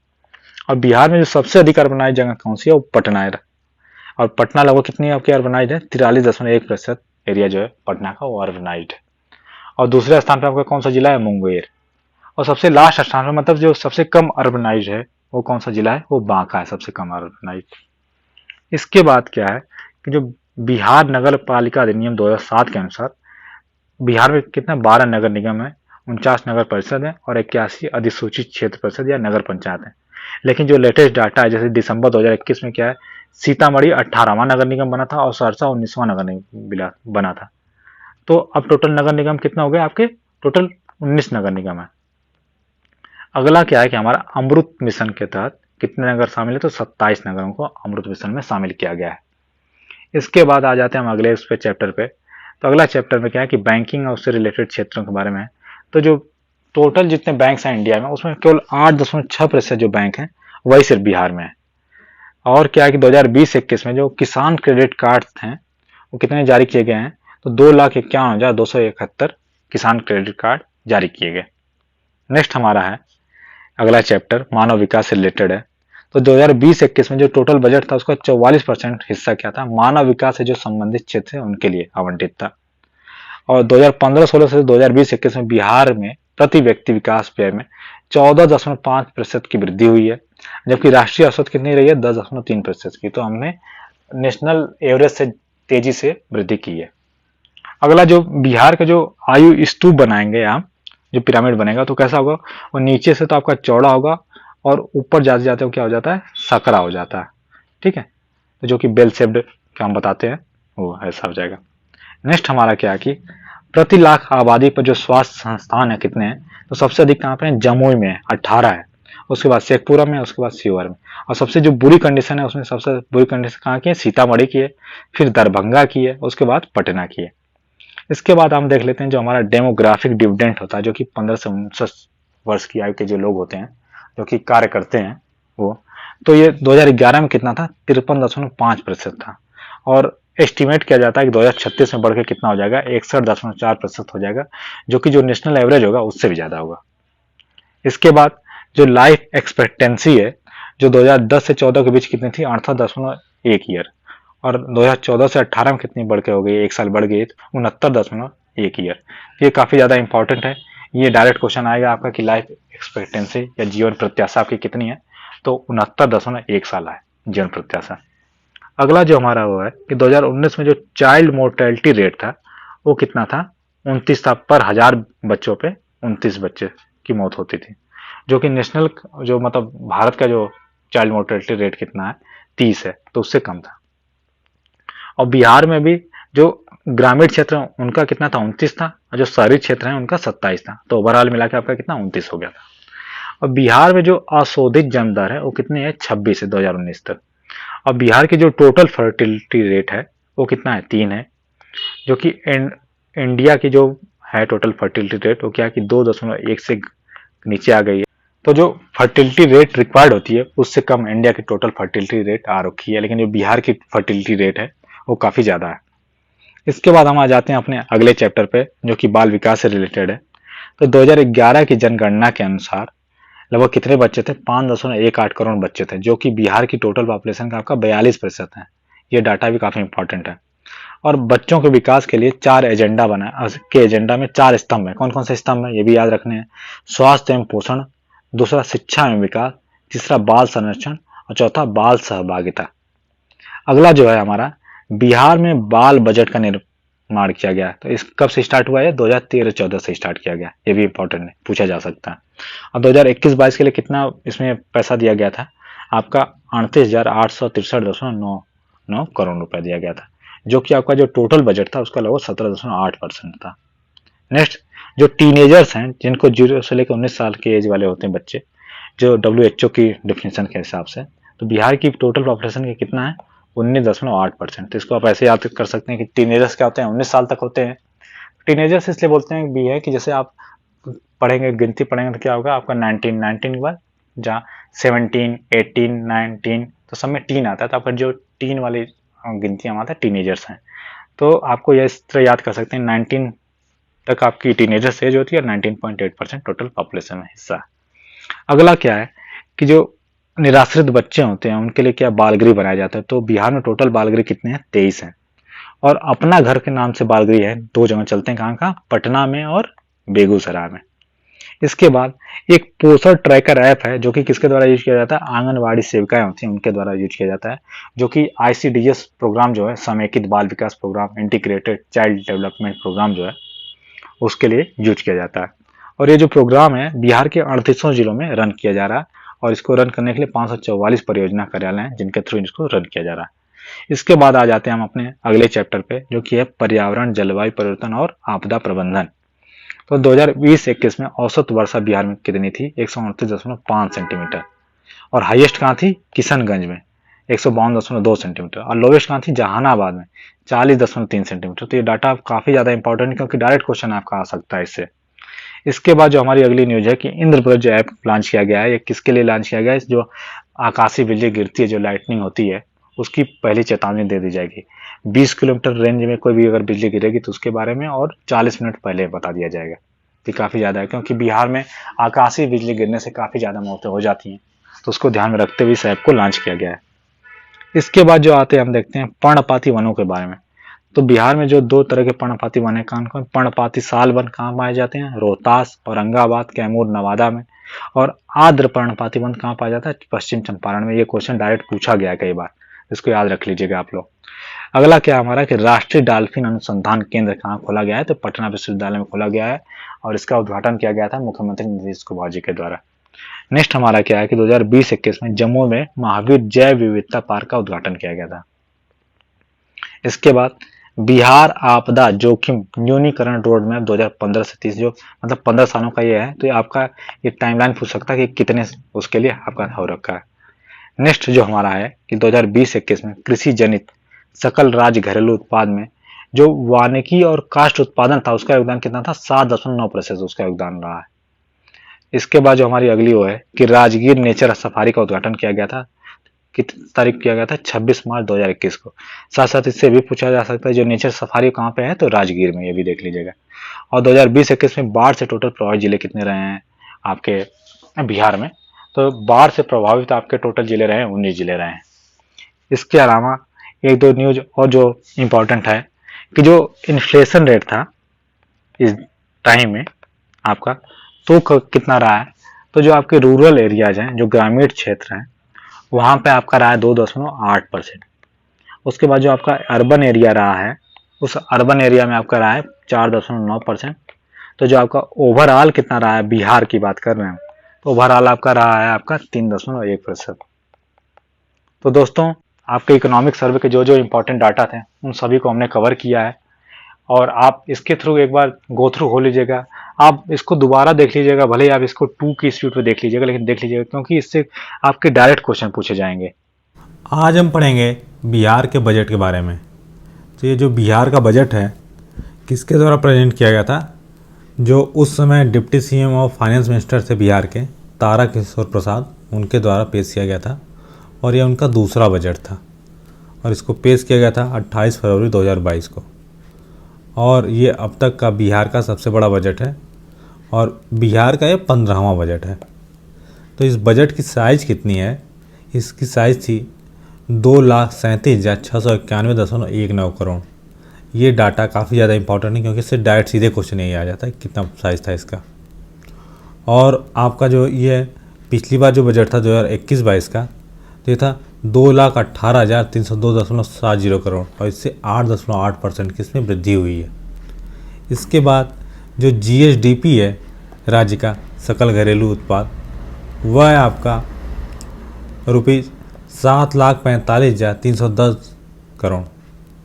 और बिहार में जो सबसे अधिक अर्बनाइज जगह कौन सी है, वो पटना है। और पटना लगभग कितनी आपकी अर्बनाइज है, 43.1% एरिया जो है पटना का वो अर्बनाइज है। और दूसरे स्थान पर आपका कौन सा जिला है, मुंगेर। और सबसे लास्ट स्थान पर, मतलब जो सबसे कम अर्बनाइज है वो कौन सा जिला है, वो बांका है, सबसे कम अर्बनाइज। इसके बाद क्या है कि जो बिहार नगर पालिका अधिनियम 2007 के अनुसार बिहार में कितना 12 नगर निगम है, 49 नगर परिषद है और 81 अधिसूचित क्षेत्र परिषद या नगर पंचायत है। लेकिन जो लेटेस्ट डाटा है, जैसे दिसंबर 2021 में क्या है, सीतामढ़ी 18वां नगर निगम बना था और सहरसा 19वां नगर निगम बना था। तो अब टोटल नगर निगम कितना हो गया आपके, टोटल 19 नगर निगम है। अगला क्या है कि हमारा अमृत मिशन के तहत कितने नगर शामिल है, तो 27 नगरों को अमृत मिशन में शामिल किया गया है। इसके बाद आ जाते हैं हम अगले उस पे चैप्टर पे। तो अगला चैप्टर में क्या है कि बैंकिंग और उससे रिलेटेड क्षेत्रों के बारे में है। तो जो टोटल जितने बैंक हैं इंडिया में उसमें केवल 8.6% जो बैंक हैं वही सिर्फ बिहार में है। और क्या है कि 2020-21 में जो किसान क्रेडिट कार्ड हैं वो कितने जारी किए गए हैं, तो 2,51,271 किसान क्रेडिट कार्ड जारी किए गए। नेक्स्ट हमारा है अगला चैप्टर मानव विकास से रिलेटेड है। तो 2020-21 में जो टोटल बजट था उसका 44% हिस्सा क्या था, मानव विकास से जो संबंधित क्षेत्र है उनके लिए आवंटित था। और 2015-16 से 2020-21 में बिहार में प्रति व्यक्ति विकास व्यय में 14.5% की वृद्धि हुई है, जबकि राष्ट्रीय औसत कितनी रही है 10.3% की। तो हमने नेशनल एवरेज से तेजी से वृद्धि की है। अगला जो बिहार का जो आयु स्तूप बनाएंगे आप, जो पिरामिड बनेगा तो कैसा होगा, वो नीचे से तो आपका चौड़ा होगा और ऊपर जाते जाते क्या हो जाता है, सकरा हो जाता है। ठीक है, तो जो कि बेल शेप्ड हम बताते हैं वो ऐसा हो जाएगा। नेक्स्ट हमारा क्या है कि प्रति लाख आबादी पर जो स्वास्थ्य संस्थान है कितने हैं, तो सबसे अधिक कहाँ पे है, जमुई में है 18 है, उसके बाद शेखपुरा में, उसके बाद शिवहर में, और सबसे जो बुरी कंडीशन है उसमें सबसे बुरी कंडीशन कहाँ की है, सीतामढ़ी की है, फिर दरभंगा की है, उसके बाद पटना की है। इसके बाद हम देख लेते हैं जो हमारा डेमोग्राफिक डिविडेंड होता है, जो कि 15 से 19 वर्ष की आयु के जो लोग होते हैं जो कि कार्य करते हैं वो, तो ये 2011 में कितना था, 53.5% था, और एस्टिमेट किया जाता है कि 2036 में बढ़ के कितना हो जाएगा, 61.4% हो जाएगा, जो कि जो नेशनल एवरेज होगा उससे भी ज्यादा होगा। इसके बाद जो लाइफ एक्सपेक्टेंसी है, जो 2010 से 14 के बीच कितनी थी, 68.1 ईयर, और 2014 से 18 में कितनी बढ़ के हो गई, एक साल बढ़ गई 69.1 ईयर। ये काफी ज्यादा इंपॉर्टेंट है, ये डायरेक्ट क्वेश्चन आएगा आपका कि लाइफ एक्सपेक्टेंसी या जीवन प्रत्याशा आपकी कितनी है, तो 69.1 साल है जीवन प्रत्याशा। अगला जो हमारा वो है कि 2019 में जो चाइल्ड मोर्टेलिटी रेट था वो कितना था, 29 था, पर 1000 बच्चों पे 29 बच्चे की मौत होती थी, जो कि नेशनल जो मतलब भारत का जो चाइल्ड मोर्टेलिटी रेट कितना है 30 है, तो उससे कम था। और बिहार में भी जो ग्रामीण क्षेत्र है उनका कितना था, 29 था, और जो शहरी क्षेत्र है उनका 27 था, तो ओवरऑल मिला के आपका कितना 29 हो गया था। और बिहार में जो अशोधित जन्म दर है वो कितनी है, 26 है 2019 तक। और बिहार की जो टोटल फर्टिलिटी रेट है वो कितना है, 3 है, जो कि इंडिया की जो है टोटल फर्टिलिटी रेट वो क्या है कि 2.1 से नीचे आ गई है। तो जो फर्टिलिटी रेट रिक्वायर्ड होती है उससे कम इंडिया की टोटल फर्टिलिटी रेट आ रखी है, लेकिन जो बिहार की फर्टिलिटी रेट है वो काफी ज्यादा है। इसके बाद हम आ जाते हैं अपने अगले चैप्टर पे जो कि बाल विकास से रिलेटेड है। तो 2011 की जनगणना के अनुसार लगभग कितने बच्चे थे, 5.18 करोड़ बच्चे थे, जो कि बिहार की टोटल पॉपुलेशन का आपका 42% है। ये डाटा भी काफी इंपॉर्टेंट है। और बच्चों के विकास के लिए 4 एजेंडा बना के एजेंडा में 4 स्तंभ है। कौन कौन से स्तंभ है ये भी याद रखने हैं, स्वास्थ्य एवं पोषण, दूसरा शिक्षा एवं विकास, तीसरा बाल संरक्षण, और चौथा बाल सहभागिता। अगला जो है हमारा, बिहार में बाल बजट का निर्माण किया गया, तो इस कब से स्टार्ट हुआ है, 2013-14 से स्टार्ट किया गया, ये भी इंपॉर्टेंट है, पूछा जा सकता है। और 2021-22 के लिए कितना इसमें पैसा दिया गया था, आपका 38,863.99 करोड़ रुपए दिया गया था, जो कि आपका जो टोटल बजट था उसका लगभग 17.8% था। नेक्स्ट, जो टीनेजर्स हैं जिनको 0 से लेकर 19 साल के एज वाले होते हैं बच्चे, जो WHO की डेफिनेशन के हिसाब से, तो बिहार की टोटल पॉपुलेशन के कितना है, 19.8%। तो इसको आप ऐसे याद कर सकते हैं कि टीनेजर्स क्या होते हैं, 19 साल तक होते हैं। टीनेजर्स इसलिए बोलते हैं भी है कि जैसे आप पढ़ेंगे, गिनती पढ़ेंगे तो क्या होगा आपका 19 के बाद जहाँ 17, 18, 19, तो सब में टीन आता है, तो आपका जो टीन वाली गिनतियाँ आता है टीनेजर्स हैं। तो आपको ये इस तरह याद कर सकते हैं, 19 तक आपकी टीनेजर्स एज होती है, 19.8% टोटल पॉपुलेशन में हिस्सा। अगला क्या है कि जो निराश्रित बच्चे होते हैं उनके लिए क्या बालगृह बनाया जाता है, तो बिहार में टोटल बालगृह कितने हैं, 23 हैं। और अपना घर के नाम से बालगृह है, 2 जगह चलते हैं, कहाँ कहाँ, पटना में और बेगूसराय में। इसके बाद एक पोषण ट्रैकर ऐप है जो कि किसके द्वारा यूज किया जाता है, आंगनवाड़ी सेविकाएं होती हैं उनके द्वारा यूज किया जाता है, जो कि ICDS प्रोग्राम जो है, समेकित बाल विकास programme, integrated child development programme जो है उसके लिए यूज किया जाता है। और ये जो प्रोग्राम है बिहार के 38 जिलों में रन किया जा रहा है, और इसको रन करने के लिए 544 परियोजना कार्यालय हैं जिनके थ्रू इसको रन किया जा रहा है। इसके बाद आ जाते हैं हम अपने अगले चैप्टर पे जो कि है पर्यावरण, जलवायु परिवर्तन और आपदा प्रबंधन। तो 2020-21 में औसत वर्षा बिहार में कितनी थी, 138.5 सेंटीमीटर, और हाईएस्ट कहाँ थी, किशनगंज में 152.2 सेंटीमीटर, और लोवेस्ट कहाँ थी, जहानाबाद में 40.3 सेंटीमीटर। तो ये डाटा काफी ज्यादा इंपॉर्टेंट है क्योंकि डायरेक्ट क्वेश्चन आपका आ सकता है इससे। इसके बाद जो हमारी अगली न्यूज है कि इंद्रप्रस्थ जो ऐप लॉन्च किया गया है, ये किसके लिए लॉन्च किया गया है, जो आकाशीय बिजली गिरती है, जो लाइटनिंग होती है उसकी पहली चेतावनी दे दी जाएगी। 20 किलोमीटर रेंज में कोई भी अगर बिजली गिरेगी तो उसके बारे में और 40 मिनट पहले बता दिया जाएगा। ये काफी ज्यादा है क्योंकि बिहार में आकाशीय बिजली गिरने से काफी ज्यादा मौतें हो जाती हैं, तो उसको ध्यान में रखते हुए इस ऐप को लॉन्च किया गया है। इसके बाद जो आते हैं हम देखते हैं पर्णपाती वनों के बारे में। तो बिहार में जो 2 तरह के पर्णपाती वन है, कौन-कौन? पर्णपाती साल वन कहाँ पाए जाते हैं? रोहतास, औरंगाबाद, कैमूर, नवादा में। और आर्द्र पर्णपाती वन कहाँ पाया जाता है? पश्चिम चंपारण में। ये क्वेश्चन डायरेक्ट पूछा गया है कई बार, इसको याद रख लीजिएगा आप लोग। अगला क्या हमारा कि राष्ट्रीय डॉल्फिन अनुसंधान केंद्र कहाँ खोला गया है? तो पटना विश्वविद्यालय में खोला गया है और इसका उद्घाटन किया गया था मुख्यमंत्री नीतीश कुमार जी के द्वारा। नेक्स्ट हमारा क्या है कि 2020-21 में जम्मू में महावीर जैव विविधता पार्क का उद्घाटन किया गया था। इसके बाद बिहार आपदा जोखिम न्यूनीकरण रोड मैप 2015 से 30, जो मतलब 15 सालों का ये है, तो ये आपका ये टाइमलाइन पूछ सकता है कि कितने उसके लिए आपका हो रखा है। नेक्स्ट जो हमारा है कि 2020-21 में कृषि जनित सकल राज्य घरेलू उत्पाद में जो वानिकी और काष्ठ उत्पादन था उसका योगदान कितना था? 7.9% उसका योगदान रहा है। इसके बाद जो हमारी अगली वो है कि राजगीर नेचर सफारी का उद्घाटन किया गया था। कितनी तारीख किया गया था? 26 मार्च 2021 को। साथ साथ इससे भी पूछा जा सकता है जो नेचर सफारी कहाँ पे है? तो राजगीर में, ये भी देख लीजिएगा। और 2020-21 में बाढ़ से टोटल प्रभावित जिले कितने रहे हैं आपके बिहार में? तो बाढ़ से प्रभावित आपके टोटल जिले रहे हैं 19 जिले रहे हैं। इसके अलावा एक दो न्यूज और जो इम्पोर्टेंट है कि जो इन्फ्लेशन रेट था इस टाइम में आपका, तो कितना रहा है? तो जो आपके रूरल एरियाज हैं, जो ग्रामीण क्षेत्र हैं, वहां पे आपका रहा है 2.8%। उसके बाद जो आपका अर्बन एरिया रहा है, उस अर्बन एरिया में आपका रहा है 4.9%। तो जो आपका ओवरऑल कितना रहा है, बिहार की बात कर रहे हैं, तो ओवरऑल आपका रहा है आपका 3.1%। तो दोस्तों आपके इकोनॉमिक सर्वे के जो जो इंपॉर्टेंट डाटा थे उन सभी को हमने कवर किया है और आप इसके थ्रू एक बार गो थ्रू हो लीजिएगा। आप इसको दोबारा देख लीजिएगा, भले ही आप इसको 2 की स्पीड पे देख लीजिएगा, लेकिन देख लीजिएगा क्योंकि इससे आपके डायरेक्ट क्वेश्चन पूछे जाएंगे। आज हम पढ़ेंगे बिहार के बजट के बारे में। तो ये जो बिहार का बजट है किसके द्वारा प्रेजेंट किया गया था? जो उस समय डिप्टी सीएम और फाइनेंस मिनिस्टर थे बिहार के, तारा किशोर प्रसाद, उनके द्वारा पेश किया गया था और यह उनका दूसरा बजट था और इसको पेश किया गया था 28 फरवरी 2022 को। और ये अब तक का बिहार का सबसे बड़ा बजट है और बिहार का ये 15वां बजट है। तो इस बजट की साइज़ कितनी है? इसकी साइज़ थी 2,37,691.19 करोड़। ये डाटा काफ़ी ज़्यादा इंपॉर्टेंट है क्योंकि इससे डायरेक्ट सीधे क्वेश्चन नहीं आ जाता है कितना साइज़ था इसका। और आपका जो ये पिछली बार जो बजट था 2021-22 का, तो ये था 2,18,302.70 करोड़ और इससे 8.8% की इसमें वृद्धि हुई है। इसके बाद जो जीएसडीपी है राज्य का सकल घरेलू उत्पाद, वह है आपका ₹7,45,310 करोड़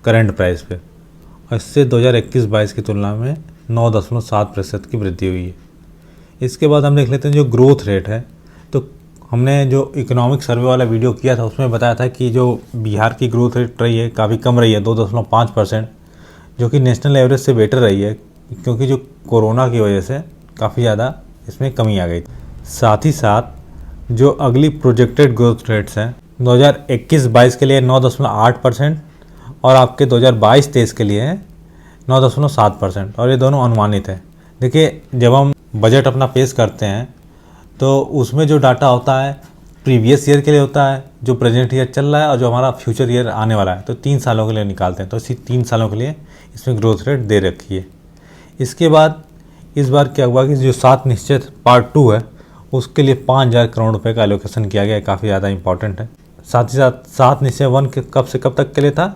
करंट प्राइस पे और इससे 2021-22 की तुलना में 9.7% की वृद्धि हुई है। इसके बाद हम देख लेते हैं जो ग्रोथ रेट है। तो हमने जो इकोनॉमिक सर्वे वाला वीडियो किया था उसमें बताया था कि जो बिहार की ग्रोथ रेट रही है काफ़ी कम रही है, 2.5%, जो कि नेशनल एवरेज से बेटर रही है क्योंकि जो कोरोना की वजह से काफ़ी ज़्यादा इसमें कमी आ गई। साथ ही साथ जो अगली प्रोजेक्टेड ग्रोथ रेट्स हैं 2021-22 के लिए 9.8% और आपके 2022-23 के लिए 9.7% और ये दोनों अनुमानित है। देखिए जब हम बजट अपना पेश करते हैं तो उसमें जो डाटा होता है प्रीवियस ईयर के लिए होता है, जो प्रेजेंट ईयर चल रहा है और जो हमारा फ्यूचर ईयर आने वाला है, तो 3 सालों के लिए निकालते हैं। तो इसी 3 सालों के लिए इसमें ग्रोथ रेट दे रखी है। इसके बाद इस बार क्या हुआ कि जो 7 निश्चित पार्ट 2 है उसके लिए 5,000 करोड़ रुपए का एलोकेशन किया गया है, काफ़ी ज़्यादा इंपॉर्टेंट है। साथ ही साथ 7 निश्चय 1 के कब से कब तक के लिए था?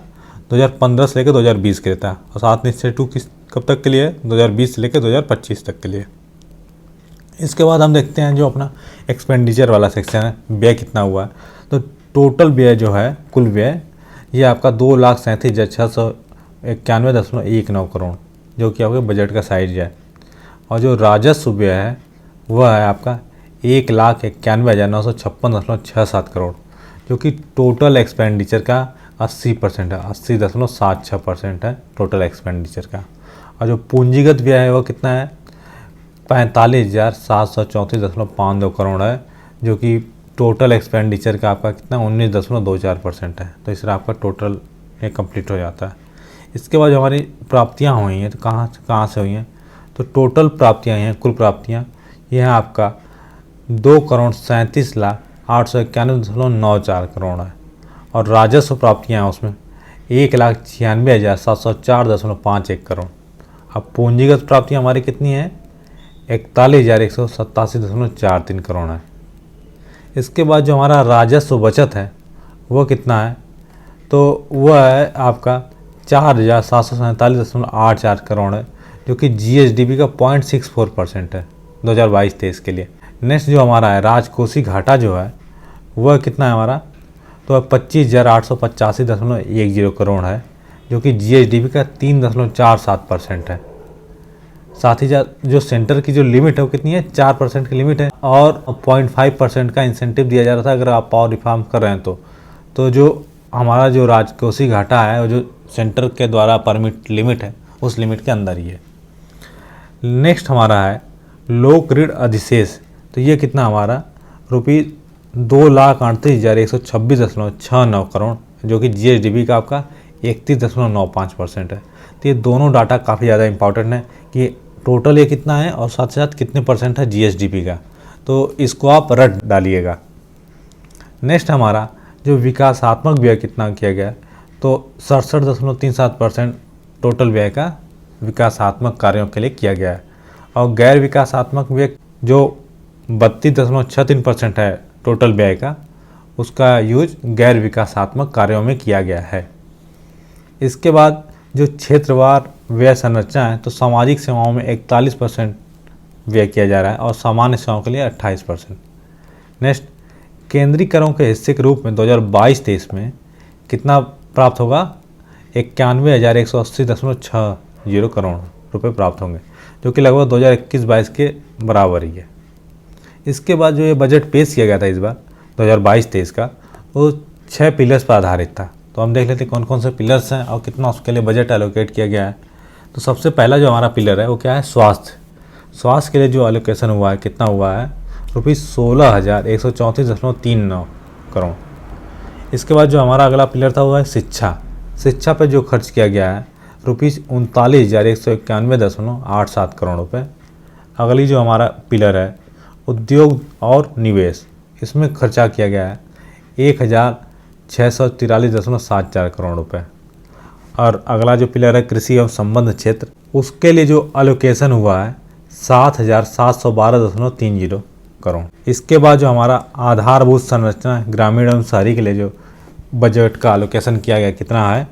2015 से लेकर 2020 के लिए था और 7 निश्चय 2 कब तक के लिए? 2020 से लेकर 2025 तक के लिए। इसके बाद हम देखते हैं जो अपना एक्सपेंडिचर वाला सेक्शन है, व्यय कितना हुआ है। तो टोटल व्यय जो है, कुल व्यय, ये आपका 2,37,691.19 करोड़, जो कि आपके बजट का साइज है। और जो राजस्व व्यय है वह है आपका 1,91,956.67 करोड़, जो कि टोटल एक्सपेंडिचर का 80% है, 80.76% है टोटल एक्सपेंडिचर का। और जो पूंजीगत व्यय है वो कितना है? 45,734.52 करोड़ है, जो कि टोटल एक्सपेंडिचर का आपका कितना 19.24% है। तो इस तरह आपका टोटल ये कंप्लीट हो जाता है। इसके बाद जो हमारी प्राप्तियाँ हुई हैं तो कहाँ से हुई हैं? तो टोटल प्राप्तियाँ हैं, कुल प्राप्तियाँ ये है आपका 2,37,08,91.94 करोड़ है। और राजस्व प्राप्तियाँ हैं उसमें 1,96,704.51 करोड़। अब पूंजीगत प्राप्ति हमारी कितनी है? 41,187.43 करोड़ है। इसके बाद जो हमारा राजस्व बचत है वो कितना है? तो वह है आपका 4,747.84 करोड़ है, जो कि GSDP का 0.64% है 2022-23 के लिए। नेक्स्ट जो हमारा है राजकोषीय घाटा जो है वह कितना है हमारा? तो 25,885.10 करोड़ है, जो कि GSDP का 3.47% है। साथ ही जो सेंटर की जो लिमिट है वो कितनी है? 4% की लिमिट है और 0.5% का इंसेंटिव दिया जा रहा था अगर आप पावर रिफॉर्म कर रहे हैं तो जो हमारा जो राजकोषीय घाटा है वो जो सेंटर के द्वारा परमिट लिमिट है उस लिमिट के अंदर ही है। नेक्स्ट हमारा है लोक ऋण अधिशेष। तो ये कितना हमारा? ₹2,38,126.69 करोड़, जो कि GSDP का आपका 31.95% है। तो ये दोनों डाटा काफ़ी ज़्यादा इंपॉर्टेंट है कि टोटल ये कितना है और साथ साथ कितने परसेंट है GSDP का, तो इसको आप रट डालिएगा। नेक्स्ट हमारा जो विकासात्मक व्यय कितना किया गया? तो 67.37% टोटल व्यय का विकासात्मक कार्यों के लिए किया गया है। और गैर विकासात्मक व्यय जो 32.63% है टोटल व्यय का, उसका यूज गैर विकासात्मक कार्यों में किया गया है। इसके बाद जो क्षेत्रवार व्यय संरचना है, तो सामाजिक सेवाओं में 41% व्यय किया जा रहा है और सामान्य सेवाओं के लिए 28%। नेक्स्ट केंद्रीय करों के हिस्से के रूप में 2022-23 में कितना प्राप्त होगा? 91,180.60 करोड़ रुपए प्राप्त होंगे, जो कि लगभग 2021-22 के बराबर ही है। इसके बाद जो ये बजट पेश किया गया था इस बार 2022-23 का, वो 6 पिलर्स पर आधारित था। तो हम देख लेते हैं कौन कौन से पिलर्स हैं और कितना उसके लिए बजट एलोकेट किया गया है। तो सबसे पहला जो हमारा पिलर है वो क्या है? स्वास्थ्य। स्वास्थ्य के लिए जो एलोकेशन हुआ है कितना हुआ है? ₹16,134.39 करोड़। इसके बाद जो हमारा अगला पिलर था वो है शिक्षा। शिक्षा पर जो खर्च किया गया है ₹39,191.87 करोड़ रुपये। अगली जो हमारा पिलर है उद्योग और निवेश, इसमें खर्चा किया गया है 1,643.74 करोड़ रुपये। और अगला जो पिलर है कृषि एवं संबद्ध क्षेत्र, उसके लिए जो एलोकेशन हुआ है 7,712.30 करोड़। इसके बाद जो हमारा आधारभूत संरचना ग्रामीण एवं शहरी के लिए जो बजट का एलोकेशन किया गया कितना है?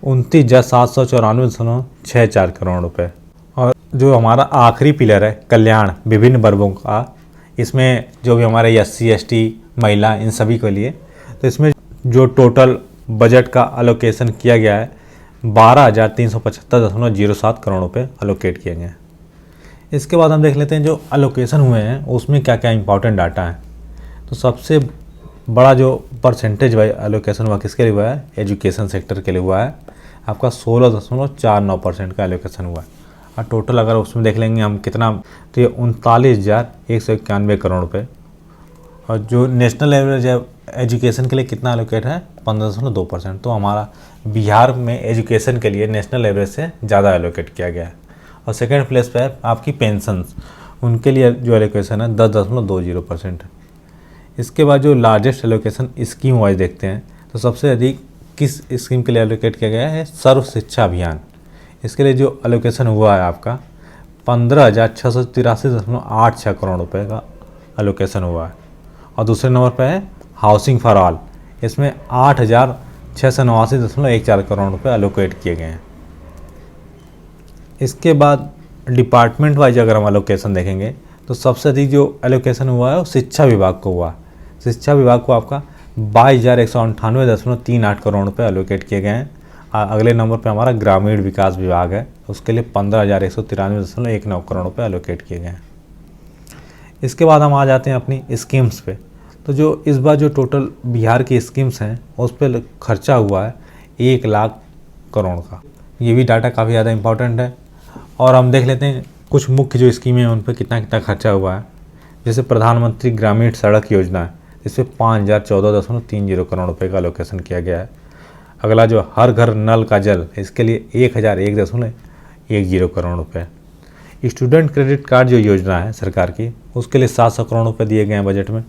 29,794.64 करोड़ रुपए। और जो हमारा आखिरी पिलर है कल्याण विभिन्न वर्गों का, इसमें जो भी हमारे SC ST महिला इन सभी के लिए, तो इसमें जो टोटल बजट का एलोकेशन किया गया है 12,375.07 करोड़ रुपए एलोकेट किए गए हैं। इसके बाद हम देख लेते हैं जो एलोकेशन हुए हैं उसमें क्या क्या इंपॉर्टेंट डाटा है। तो सबसे बड़ा जो परसेंटेज वाइज एलोकेशन हुआ किसके लिए हुआ है? एजुकेशन सेक्टर के लिए हुआ है। आपका 16.49% का एलोकेशन हुआ है। और टोटल अगर उसमें देख लेंगे हम कितना, तो ये 39,191 करोड़ रुपए। और जो नेशनल एवरेज एजुकेशन के लिए कितना एलोकेट है? 15.2%। तो हमारा बिहार में एजुकेशन के लिए नेशनल एवरेज से ज़्यादा एलोकेट किया गया है। और सेकेंड प्लेस पे है आपकी पेंशन्स, उनके लिए जो एलोकेशन है 10.20% है। इसके बाद जो लार्जेस्ट एलोकेशन स्कीम वाइज देखते हैं, तो सबसे अधिक किस स्कीम के लिए एलोकेट किया गया है? सर्व शिक्षा अभियान। इसके लिए जो एलोकेशन हुआ है आपका 15,683.86 करोड़ रुपए का एलोकेशन हुआ है। और दूसरे नंबर पे है हाउसिंग फॉर ऑल, इसमें 8,689.14 करोड़ रुपए एलोकेट किए गए हैं। इसके बाद डिपार्टमेंट वाइज अगर हम एलोकेशन देखेंगे, तो सबसे अधिक जो एलोकेशन हुआ है वो शिक्षा विभाग को हुआ। शिक्षा विभाग को आपका 22,198.38 करोड़ रुपये एलोकेट किए गए हैं। अगले नंबर पे हमारा ग्रामीण विकास विभाग है, उसके लिए 15,193.19 करोड़ रुपये एलोकेट किए गए हैं। इसके बाद हम आ जाते हैं अपनी स्कीम्स पे। तो जो इस बार जो टोटल बिहार की स्कीम्स हैं उस पर खर्चा हुआ है 1 लाख करोड़ का। ये भी डाटा काफ़ी ज़्यादा इंपॉर्टेंट है। और हम देख लेते हैं कुछ मुख्य जो स्कीमें हैं उन पर कितना कितना खर्चा हुआ है। जैसे प्रधानमंत्री ग्रामीण सड़क योजना है, इसमें 5,014.30 करोड़ रुपए का एलोकेशन किया गया है। अगला जो हर घर नल का जल, इसके लिए 1,001.10 करोड़ रुपए। स्टूडेंट क्रेडिट कार्ड जो योजना है सरकार की, उसके लिए 700 करोड़ रुपए दिए गए हैं बजट में।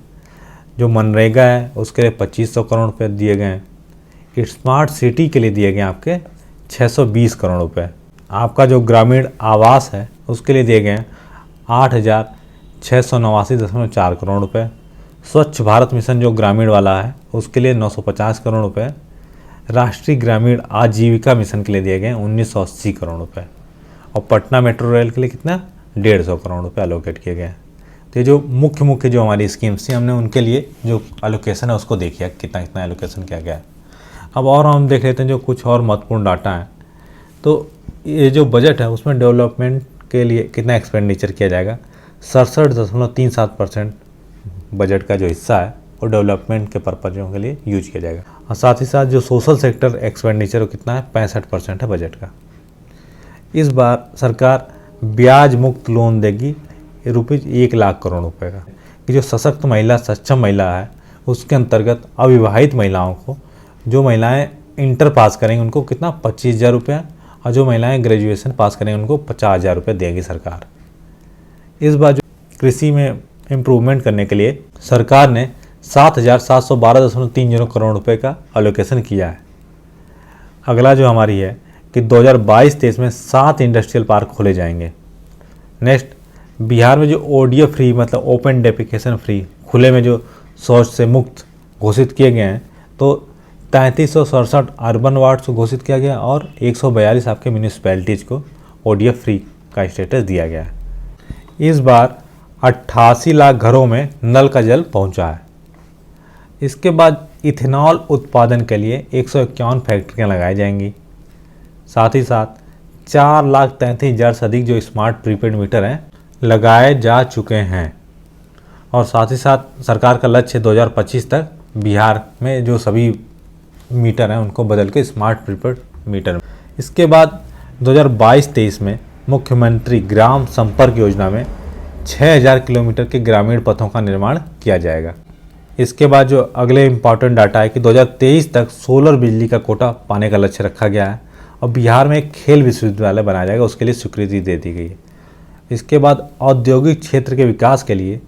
जो मनरेगा है उसके लिए 2,500 करोड़ रुपए दिए गए हैं। स्मार्ट सिटी के लिए दिए गए आपके 620 करोड़ रुपए। आपका जो ग्रामीण आवास है उसके लिए दिए गए हैं 8,689.4 करोड़ रुपए। स्वच्छ भारत मिशन जो ग्रामीण वाला है उसके लिए 950 करोड़ रुपए। राष्ट्रीय ग्रामीण आजीविका मिशन के लिए दिए गए 1980 करोड़ रुपए। और पटना मेट्रो रेल के लिए कितना 150 करोड़ रुपए एलोकेट किए गए हैं। तो ये जो मुख्य जो हमारी स्कीम्स थी हमने उनके लिए जो एलोकेशन है उसको देखिए कितना कितना एलोकेशन किया गया है। अब और हम देख लेते हैं जो कुछ और महत्वपूर्ण डाटा है। तो ये जो बजट है उसमें डेवलपमेंट के लिए कितना एक्सपेंडिचर किया जाएगा, 67.37% बजट का जो हिस्सा है वो डेवलपमेंट के पर्पजों के लिए यूज किया जाएगा। और साथ ही साथ जो सोशल सेक्टर एक्सपेंडिचर कितना है 65% है बजट का। इस बार सरकार ब्याज मुक्त लोन देगी ₹1,00,000 करोड़ रुपए का। कि जो सशक्त महिला सक्षम महिला है उसके अंतर्गत अविवाहित महिलाओं को, जो महिलाएं इंटर पास करेंगी उनको कितना 25,000 रुपये, और जो महिलाएं ग्रेजुएशन पास करेंगी उनको 50,000 रुपये देगी सरकार। इस बार जो कृषि में इम्प्रूवमेंट करने के लिए सरकार ने 7,712.30 करोड़ रुपए का एलोकेशन किया है। अगला जो हमारी है कि 2022-23 में 7 इंडस्ट्रियल पार्क खोले जाएंगे। नेक्स्ट, बिहार में जो ओडीएफ फ्री मतलब ओपन डेफिकेशन फ्री, खुले में जो शौच से मुक्त घोषित किए गए हैं, तो 3367 अर्बन वार्ड्स को घोषित किया गया और 142 आपके म्यूनिसिपैलिटीज़ को ओडीएफ फ्री का स्टेटस दिया गया है। इस बार 88 लाख घरों में नल का जल पहुंचा है। इसके बाद इथेनॉल उत्पादन के लिए 151 फैक्ट्रियां लगाई जाएंगी। साथ ही साथ 4,33,000 से अधिक जो स्मार्ट प्रीपेड मीटर हैं लगाए जा चुके हैं। और साथ ही साथ सरकार का लक्ष्य 2025 तक बिहार में जो सभी मीटर हैं उनको बदल के स्मार्ट प्रीपेड मीटर। इसके बाद 2022-23 में मुख्यमंत्री ग्राम संपर्क योजना में 6,000 किलोमीटर के ग्रामीण पथों का निर्माण किया जाएगा। इसके बाद जो अगले इम्पॉर्टेंट डाटा है कि 2023 तक सोलर बिजली का कोटा पाने का लक्ष्य रखा गया है और बिहार में एक खेल विश्वविद्यालय बनाया जाएगा, उसके लिए स्वीकृति दे दी गई है। इसके बाद औद्योगिक क्षेत्र के विकास के लिए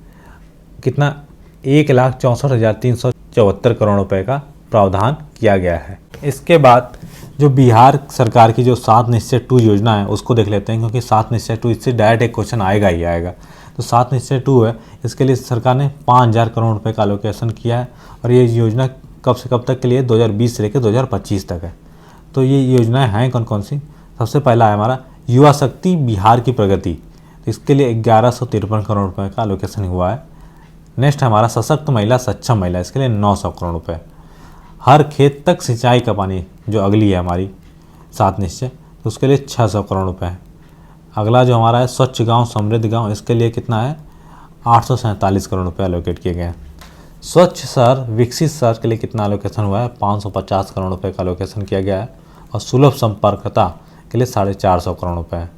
कितना 1,64,374 करोड़ रुपए का प्रावधान किया गया है। इसके बाद जो बिहार सरकार की जो 7 निश्चय 2 योजना है उसको देख लेते हैं, क्योंकि 7 निश्चय 2 इससे डायरेक्ट एक क्वेश्चन आएगा ही आएगा। तो 7 निश्चय 2 है, इसके लिए सरकार ने 5,000 करोड़ रुपए का एलोकेशन किया है और ये योजना कब से कब तक के लिए 2020 से लेकर 2025 तक है। तो ये योजनाएं हैं कौन कौन सी। सबसे पहला है हमारा युवा शक्ति बिहार की प्रगति, तो इसके लिए 1153 करोड़ रुपए का एलोकेशन हुआ है। नेक्स्ट हमारा सशक्त महिला सक्षम महिला, इसके लिए 900 करोड़ रुपए। हर खेत तक सिंचाई का पानी जो अगली है हमारी 7 निश्चय, तो उसके लिए 600 करोड़ रुपए है। अगला जो हमारा है स्वच्छ गांव समृद्ध गांव, इसके लिए कितना है 847 करोड़ रुपए एलोकेट किए गए हैं। स्वच्छ शहर विकसित शहर के लिए कितना एलोकेशन हुआ है 550 करोड़ रुपए का एलोकेशन किया गया है। और सुलभ संपर्कता के लिए 450 करोड़ रुपए है।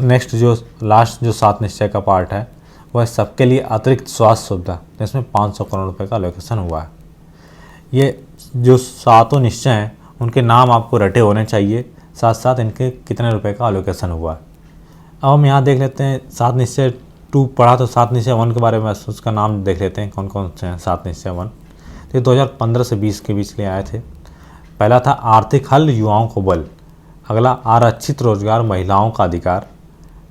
नेक्स्ट जो लास्ट जो 7 निश्चय का पार्ट है वह सबके लिए अतिरिक्त स्वास्थ्य सुविधा, इसमें 500 करोड़ रुपए का एलोकेशन हुआ है। ये जो 7 निश्चय हैं उनके नाम आपको रटे होने चाहिए, साथ साथ इनके कितने रुपए का एलोकेशन हुआ है। अब हम यहाँ देख लेते हैं 7 निश्चय 2 पढ़ा, तो 7 निश्चय 1 के बारे में उसका नाम देख लेते हैं कौन कौन से हैं 7 निश्चय 1। तो 2015 से 20 के बीच लिए आए थे। पहला था आर्थिक हल युवाओं को बल, अगला आरक्षित रोजगार महिलाओं का अधिकार।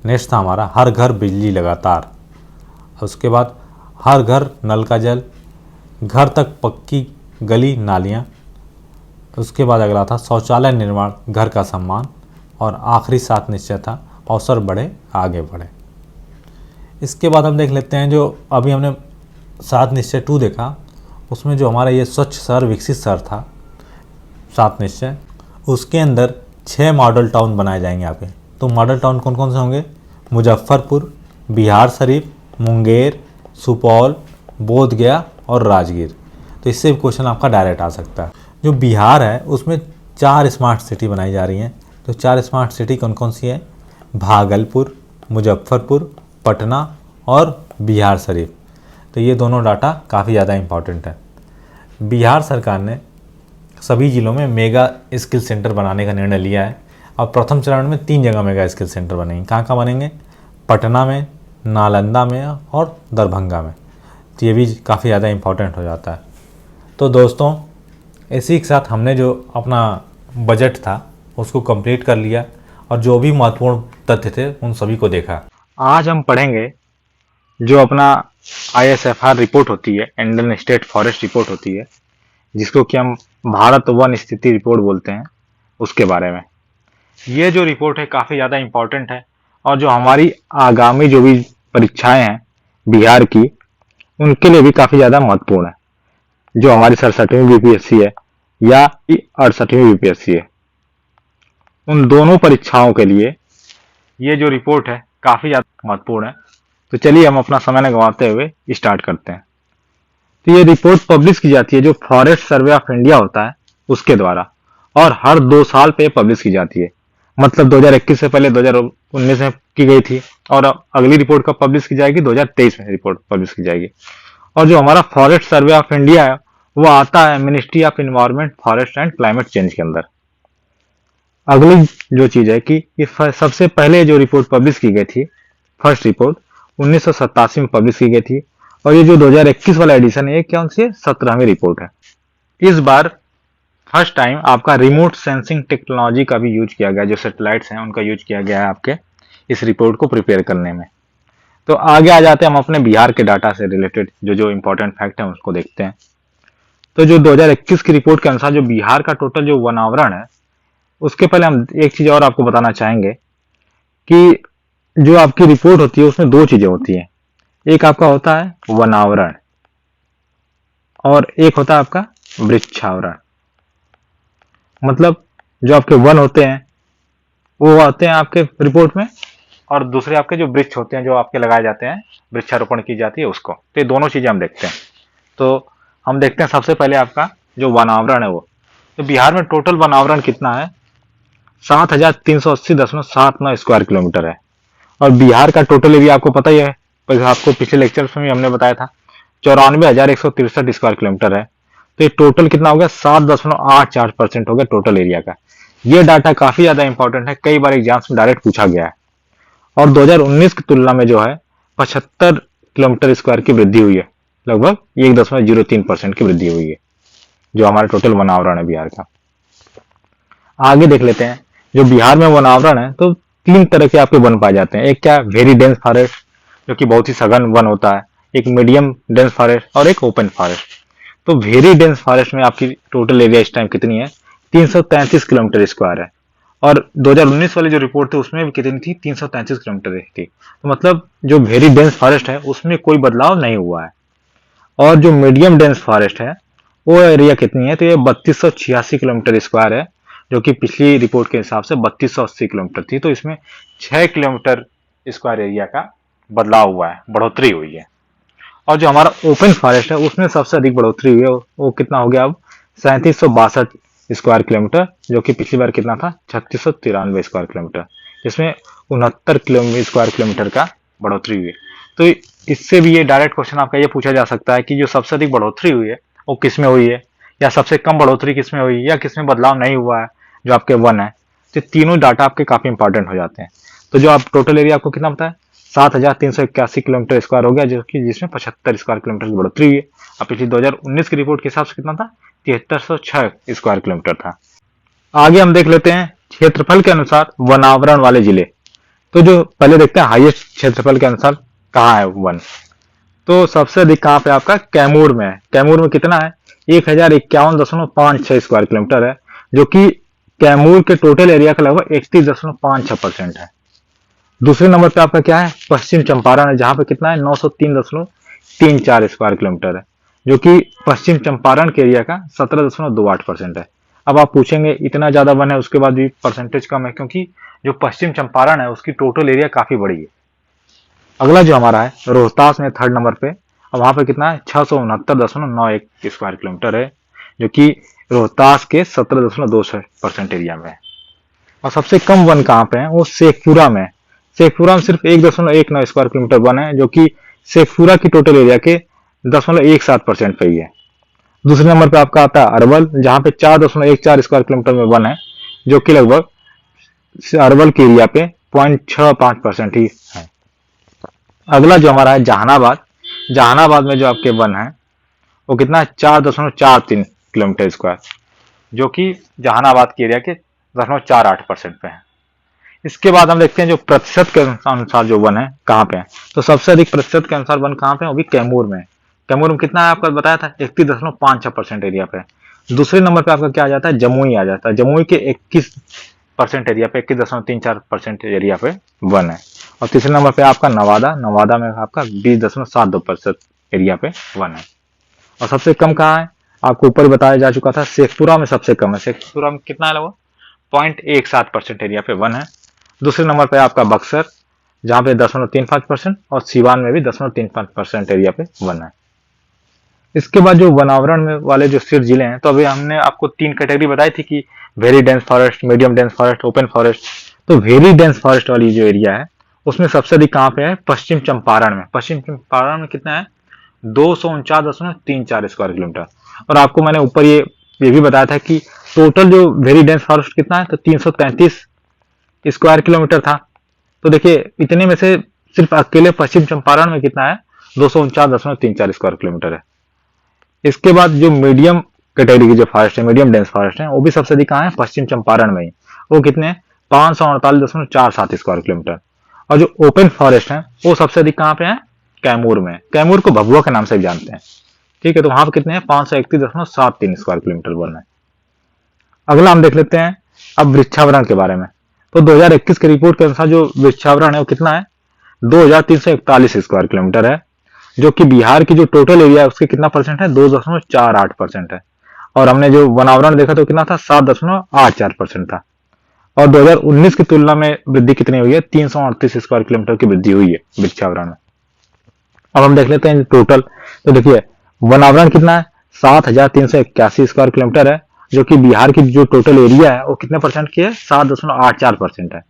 नेक्स्ट था हमारा हर घर बिजली लगातार, उसके बाद हर घर नल का जल, घर तक पक्की गली नालियाँ। उसके बाद अगला था शौचालय निर्माण घर का सम्मान, और आखिरी 7 निश्चय था अवसर बढ़े आगे बढ़े। इसके बाद हम देख लेते हैं जो अभी हमने 7 निश्चय 2 देखा, उसमें जो हमारा ये स्वच्छ शहर विकसित शहर था 7 निश्चय, उसके अंदर 6 मॉडल टाउन बनाए जाएंगे आपके। तो मॉडल टाउन कौन कौन से होंगे, मुजफ्फरपुर, बिहार शरीफ, मुंगेर, सुपौल, बोधगया और राजगीर। तो इससे भी क्वेश्चन आपका डायरेक्ट आ सकता है। जो बिहार है उसमें 4 स्मार्ट सिटी बनाई जा रही हैं। तो 4 स्मार्ट सिटी कौन कौन सी है, भागलपुर, मुजफ्फरपुर, पटना और बिहार शरीफ। तो ये दोनों डाटा काफ़ी ज़्यादा इम्पॉर्टेंट है। बिहार सरकार ने सभी ज़िलों में मेगा स्किल सेंटर बनाने का निर्णय लिया है। और प्रथम चरण में 3 जगह मेगा स्किल सेंटर बनेंगे। कहाँ कहाँ बनेंगे, पटना में, नालंदा में और दरभंगा में। तो ये भी काफ़ी ज़्यादा इम्पॉर्टेंट हो जाता है। तो दोस्तों इसी के साथ हमने जो अपना बजट था उसको कंप्लीट कर लिया और जो भी महत्वपूर्ण तथ्य थे उन सभी को देखा। आज हम पढ़ेंगे जो अपना ISFR रिपोर्ट होती है, इंडियन स्टेट फॉरेस्ट रिपोर्ट होती है, जिसको कि हम भारत वन स्थिति रिपोर्ट बोलते हैं, उसके बारे में। ये जो रिपोर्ट है काफ़ी ज़्यादा इम्पोर्टेंट है और जो हमारी आगामी जो भी परीक्षाएं हैं बिहार की, उनके लिए भी काफ़ी ज़्यादा महत्वपूर्ण है। जो हमारी 67वीं बीपीएससी है या 68वीं बीपीएससी है, उन दोनों परीक्षाओं के लिए ये जो रिपोर्ट है काफ़ी ज़्यादा महत्वपूर्ण है। तो चलिए हम अपना समय न गंवाते हुए स्टार्ट करते हैं। तो ये रिपोर्ट पब्लिश की जाती है जो फॉरेस्ट सर्वे ऑफ इंडिया होता है उसके द्वारा, और हर 2 साल पे पब्लिश की जाती है। मतलब 2021 से पहले 2019 में की गई थी और अगली रिपोर्ट कब पब्लिश की जाएगी, 2023 में रिपोर्ट पब्लिश की जाएगी। और जो हमारा फॉरेस्ट सर्वे ऑफ इंडिया है वो आता है ministry of environment, forest and climate change के अंदर। अगली जो चीज है कि ये सबसे पहले जो रिपोर्ट पब्लिश की गई थी, फर्स्ट रिपोर्ट 1987 में पब्लिश की गई थी, और ये जो 2021 वाला एडिशन है ये कौन सी है, 17वीं रिपोर्ट है। इस बार फर्स्ट टाइम आपका रिमोट सेंसिंग टेक्नोलॉजी का भी यूज किया गया, जो सैटेलाइट्स हैं उनका यूज किया गया है आपके इस रिपोर्ट को प्रिपेयर करने में। तो आगे आ जाते हैं हम अपने बिहार के डाटा से रिलेटेड जो जो इंपॉर्टेंट फैक्ट है उसको देखते हैं। तो जो 2021 की रिपोर्ट के अनुसार जो बिहार का टोटल जो वनावरण है, उसके पहले हम एक चीज और आपको बताना चाहेंगे कि जो आपकी रिपोर्ट होती है उसमें 2 चीजें होती हैं। एक आपका होता है वनावरण और एक होता है आपका वृक्षावरण। मतलब जो आपके वन होते हैं वो आते हैं आपके रिपोर्ट में, और दूसरे आपके जो वृक्ष होते हैं जो आपके लगाए जाते हैं, वृक्षारोपण की जाती है उसको। तो ये दोनों चीजें हम देखते हैं। तो हम देखते हैं सबसे पहले आपका जो वनावरण है वो। तो बिहार में टोटल वनावरण कितना है, 7380.79 स्क्वायर किलोमीटर है। और बिहार का टोटल एरिया आपको पता ही है, आपको पिछले लेक्चर्स में भी हमने बताया था, 94,163 स्क्वायर किलोमीटर है। तो ये टोटल कितना हो गया, 7.84% हो गया टोटल एरिया का। ये डाटा काफी ज्यादा इंपॉर्टेंट है, कई बार एग्जाम्स में डायरेक्ट पूछा गया है। और 2019 की तुलना में जो है 75 किलोमीटर स्क्वायर की वृद्धि हुई है, लगभग 1.03% की वृद्धि हुई है जो हमारा टोटल वनावरण है बिहार का। आगे देख लेते हैं जो बिहार में वनावरण है, तो 3 तरह के आपके वन पाए जाते हैं। एक क्या, वेरी डेंस फॉरेस्ट जो कि बहुत ही सघन वन होता है, एक मीडियम डेंस फॉरेस्ट और एक ओपन फॉरेस्ट। तो वेरी डेंस फॉरेस्ट में आपकी टोटल एरिया इस टाइम कितनी है, 333 किलोमीटर स्क्वायर है। और 2019 वाली जो रिपोर्ट थी उसमें भी कितनी थी, 333 किलोमीटर थी। तो मतलब जो वेरी डेंस फॉरेस्ट है उसमें कोई बदलाव नहीं हुआ है। और जो मीडियम डेंस फॉरेस्ट है वो एरिया कितनी है, तो ये 3286 किलोमीटर स्क्वायर है, जो कि पिछली रिपोर्ट के हिसाब से 3280 किलोमीटर थी। तो इसमें 6 किलोमीटर स्क्वायर एरिया का बदलाव हुआ है, बढ़ोतरी हुई है। और जो हमारा ओपन फॉरेस्ट है उसमें सबसे अधिक बढ़ोतरी हुई है, वो कितना हो गया अब, 3762 स्क्वायर किलोमीटर, जो कि पिछली बार कितना था, 3693 स्क्वायर किलोमीटर, जिसमें 69 स्क्वायर किलोमीटर का बढ़ोतरी हुई है। तो इससे भी ये डायरेक्ट क्वेश्चन आपका ये पूछा जा सकता है कि जो सबसे अधिक बढ़ोतरी हुई है वो किसमें हुई है, या सबसे कम बढ़ोतरी किसमें हुई है, या किसमें बदलाव नहीं हुआ है जो आपके वन है। तो तीनों डाटा आपके काफी इंपॉर्टेंट हो जाते हैं। तो जो आप टोटल एरिया आपको कितना पता है, 7381 किलोमीटर स्क्वायर हो गया, जो कि जिसमें 75 स्क्वायर किलोमीटर की बढ़ोतरी हुई है। अब पिछली 2019 की रिपोर्ट के हिसाब से कितना था, 7306 स्क्वायर किलोमीटर था। आगे हम देख लेते हैं क्षेत्रफल के अनुसार वनावरण वाले जिले। तो जो पहले देखते हैं हाईएस्ट क्षेत्रफल के अनुसार कहाँ है वन। तो सबसे अधिक कहाँ पे आपका कैमूर में है। कैमूर में कितना है, 1051.56 स्क्वायर किलोमीटर है, जो कि कैमूर के टोटल एरिया का लगभग 31.56% है। दूसरे नंबर पे आपका क्या है, पश्चिम चंपारण है, जहां पे कितना है, 903.34 स्क्वायर किलोमीटर है, जो कि पश्चिम चंपारण के एरिया का 17.28% है। अब आप पूछेंगे इतना ज्यादा वन है उसके बाद भी परसेंटेज कम है, क्योंकि जो पश्चिम चंपारण है उसकी टोटल एरिया काफी बड़ी है। अगला जो हमारा है रोहतास में थर्ड नंबर पे, और वहां पे कितना है, 669.91 स्क्वायर किलोमीटर है, जो कि रोहतास के 17.2% एरिया में है। और सबसे कम वन कहाँ पे है, वो शेखपुरा में। शेखपुरा में सिर्फ 1.19 स्क्वायर किलोमीटर वन है, जो कि शेखपुरा की टोटल एरिया के 0.17% पे ही है। दूसरे नंबर पे आपका आता है अरवल, जहां पे 4.14 स्क्वायर किलोमीटर में वन है, जो कि लगभग अरवल के एरिया पे 0.65% ही है। अगला जो हमारा है जहानाबाद। जहानाबाद में जो आपके वन है वो कितना है, 4.43 किलोमीटर स्क्वायर, जो कि जहानाबाद के एरिया के 0.48% पे है। इसके बाद हम देखते हैं जो प्रतिशत के अनुसार जो वन है कहाँ पे है। तो सबसे अधिक प्रतिशत के अनुसार वन कहाँ पे है, वो भी कैमूर में है। कैमूर में कितना है आपको बताया था, 31.56% एरिया पे है। दूसरे नंबर पे आपका क्या आ जाता है, जमुई आ जाता है। जमुई के 21% एरिया पे, 21.34% एरिया पे वन है। और तीसरे नंबर पे आपका नवादा, नवादा में आपका 20.72% एरिया पे वन है। और सबसे कम कहाँ है, आपको ऊपर बताया जा चुका था, शेखपुरा में सबसे कम है। शेखपुरा में कितना है, वो 0.17% एरिया पे वन है। दूसरे नंबर पे आपका बक्सर, जहाँ पे 10.35% और सीवान में भी 10.35% एरिया पे वन है। इसके बाद जो वनावरण में वाले जो सिर्फ जिले हैं, तो अभी हमने आपको 3 कैटेगरी बताई थी कि very dense forest, medium dense forest, open forest. तो वेरी डेंस फॉरेस्ट वाली जो एरिया है उसमें सबसे अधिक कहाँ पे है, पश्चिम चंपारण में। पश्चिम चंपारण में कितना है, 249.34 स्क्वायर किलोमीटर। और आपको मैंने ऊपर ये भी बताया था कि टोटल जो वेरी डेंस फॉरेस्ट कितना है, तो 333 स्क्वायर किलोमीटर था। तो देखिए इतने में से सिर्फ अकेले पश्चिम चंपारण में कितना है, 249.34 स्क्वायर किलोमीटर है। इसके बाद जो मीडियम कैटेगरी की जो फॉरेस्ट है, मीडियम डेंस फॉरेस्ट है, वो भी सबसे अधिक कहाँ है, पश्चिम चंपारण में ही। वो कितने, 548.47 स्क्वायर किलोमीटर। और जो ओपन फॉरेस्ट है वो सबसे अधिक कहाँ पे है, कैमूर में। कैमूर को भभुआ के नाम से जानते हैं, ठीक है। तो वहां पर कितने हैं, 531.73 स्क्वायर किलोमीटर वन है। अगला हम देख लेते हैं अब वृक्षावरण के बारे में। तो 2021 की रिपोर्ट के अनुसार जो वृक्षावरण है वो कितना है, 2341 स्क्वायर किलोमीटर है, जो कि बिहार की जो टोटल एरिया है उसके कितना परसेंट है, 2.48% है। और हमने जो वनावरण देखा तो कितना था, 7.84% था। और 2019 की तुलना में वृद्धि कितनी हुई है, 338 स्क्वायर किलोमीटर की वृद्धि हुई है वृक्षावरण में। अब हम देख लेते हैं टोटल। तो देखिए वनावरण कितना है, 7,381 स्क्वायर किलोमीटर है, जो कि बिहार की जो टोटल एरिया है वो कितने परसेंट की है, 7.84% है।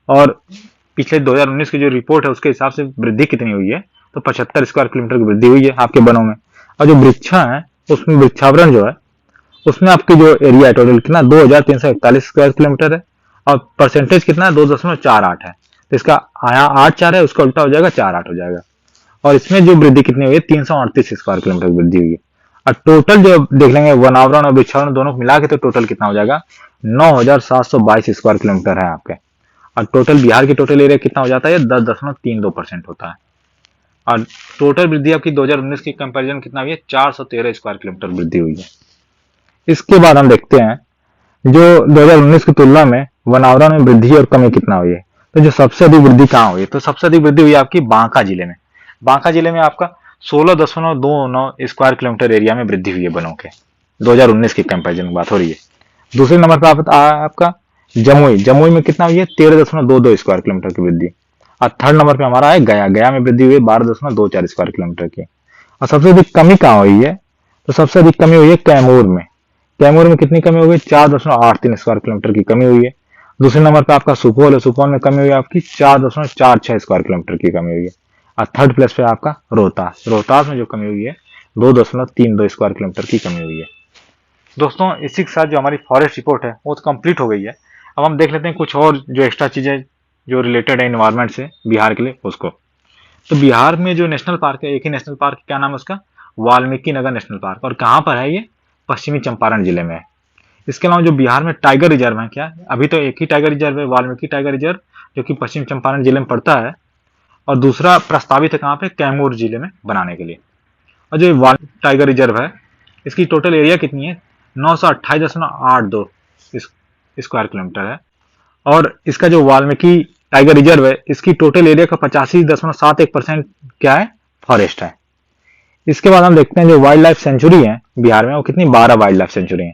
और पिछले 2019 की जो रिपोर्ट है उसके हिसाब से वृद्धि कितनी हुई है, तो 75 स्क्वायर किलोमीटर की वृद्धि हुई है आपके वनों में। और जो वृक्षा है उसमें वृक्षावरण जो है उसमें आपकी जो एरिया है टोटल कितना, 2,341 स्क्वायर किलोमीटर है। और परसेंटेज कितना है, 2.48 है। तो इसका यहाँ 8-4 है, उसका उल्टा हो जाएगा, 4-8 हो जाएगा। और इसमें जो वृद्धि कितनी हुई है, 338 स्क्वायर किलोमीटर की वृद्धि हुई है। और टोटल जो देख लेंगे वनावरण और वृक्षावरण दोनों को मिला के, तो टोटल कितना हो जाएगा, 9,722 स्क्वायर किलोमीटर है आपके। और टोटल बिहार की टोटल एरिया कितना हो जाता है, 10.32% होता है। और टोटल वृद्धि आपकी 2019 की कंपैरिजन कितना हुई है, 413 स्क्वायर किलोमीटर वृद्धि हुई है। इसके बाद हम देखते हैं जो 2019 की तुलना में वनावरण में वृद्धि और कमी कितना हुई है। तो जो सबसे अधिक वृद्धि कहाँ हुई है, तो सबसे अधिक वृद्धि हुई है आपकी बांका जिले में। बांका जिले में आपका 16.29 स्क्वायर किलोमीटर एरिया में वृद्धि हुई है वनों के, 2019 की कंपैरिजन की बात हो रही है। दूसरे नंबर पर आपका जमुई, जमुई में कितना हुई है, 13.22 स्क्वायर किलोमीटर की वृद्धि। और थर्ड नंबर पे हमारा है गया, गया में वृद्धि हुई है 12.24 स्क्वायर किलोमीटर की। और सबसे अधिक कमी कहाँ हुई है, तो सबसे अधिक कमी हुई है कैमूर में। कैमूर में कितनी कमी हुई, 4.83 स्क्वायर किलोमीटर की कमी हुई है। दूसरे नंबर पे आपका सुपौल है, सुपौल में कमी हुई है आपकी 4.46 स्क्वायर किलोमीटर की कमी हुई है। और थर्ड प्लेस पे आपका रोहतास, रोहतास में जो कमी हुई है 2.32 स्क्वायर किलोमीटर की कमी हुई है। दोस्तों इसी के साथ जो हमारी फॉरेस्ट रिपोर्ट है वो तो कंप्लीट हो गई है। अब हम देख लेते हैं कुछ और जो एक्स्ट्रा चीजें जो रिलेटेड है इन्वायरमेंट से बिहार के लिए उसको। तो बिहार में जो नेशनल पार्क है, एक ही नेशनल पार्क, क्या नाम है उसका, वाल्मीकि नगर नेशनल पार्क। और कहाँ पर है ये, पश्चिमी चंपारण जिले में है। इसके अलावा जो बिहार में टाइगर रिजर्व है, क्या अभी तो एक ही टाइगर रिजर्व है, वाल्मीकि टाइगर रिजर्व, जो कि पश्चिम चंपारण जिले में पड़ता है। और दूसरा प्रस्तावित है कहाँ पे, कैमूर जिले में बनाने के लिए। और जो वाल्मीकि टाइगर रिजर्व है इसकी टोटल एरिया कितनी है, 928.82 स्क्वायर किलोमीटर है। और इसका जो वाल्मीकि टाइगर रिजर्व है इसकी टोटल एरिया का 85.71% क्या है, फॉरेस्ट है। इसके बाद हम देखते हैं जो वाइल्ड लाइफ सेंचुरी है बिहार में, वो कितनी, 12 वाइल्ड लाइफ सेंचुरी है।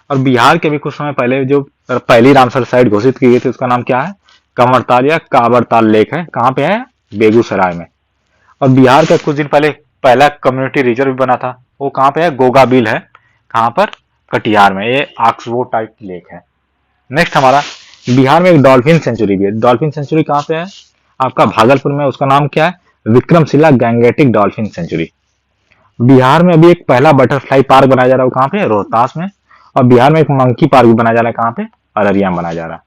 और बिहार के भी कुछ समय पहले जो पहली रामसर साइट घोषित की गई थी उसका नाम क्या है, कंवरताल या काबरताल लेक है। कहाँ पे है, बेगूसराय में। और बिहार का कुछ दिन पहले पहला कम्युनिटी रिजर्व बना था, वो कहाँ पे है, गोगाबिल है। कहाँ पर, कटिहार में। ये ऑक्सबोर्ड टाइप लेक है। नेक्स्ट हमारा बिहार में एक डॉल्फिन सेंचुरी भी है। डॉल्फिन सेंचुरी कहाँ पे है, आपका भागलपुर में। उसका नाम क्या है, Vikramshila Gangetic dolphin century. Bihar में अभी एक पहला बटरफ्लाई पार्क बनाया जा रहा है, कहाँ पे, रोहतास में। और बिहार में एक मंकी पार्क भी बनाया जा रहा है, कहाँ पे, अररिया में बनाया जा रहा है।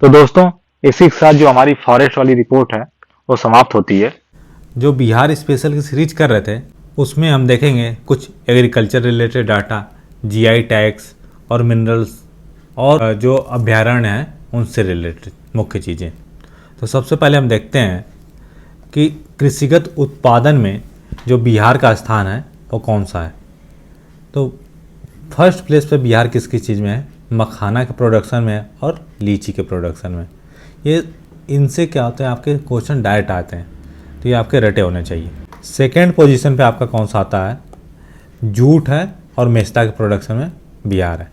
तो दोस्तों इसी के साथ जो हमारी फॉरेस्ट वाली रिपोर्ट है वो समाप्त होती है। जो बिहार स्पेशल की सीरीज कर रहे थे उसमें हम देखेंगे कुछ agriculture related data, GI tags और मिनरल्स और जो अभयारण्य हैं उनसे रिलेटेड मुख्य चीज़ें। तो सबसे पहले हम देखते हैं कि कृषिगत उत्पादन में जो बिहार का स्थान है वो कौन सा है। तो फर्स्ट प्लेस पे बिहार किस किस चीज़ में है, मखाना के प्रोडक्शन में है और लीची के प्रोडक्शन में। ये इनसे क्या होता है, आपके क्वेश्चन डायरेक्ट आते हैं, तो ये आपके रटे होने चाहिए। सेकेंड पोजीशन पे आपका कौन सा आता है, जूट है और मेस्ता के प्रोडक्शन में बिहार है।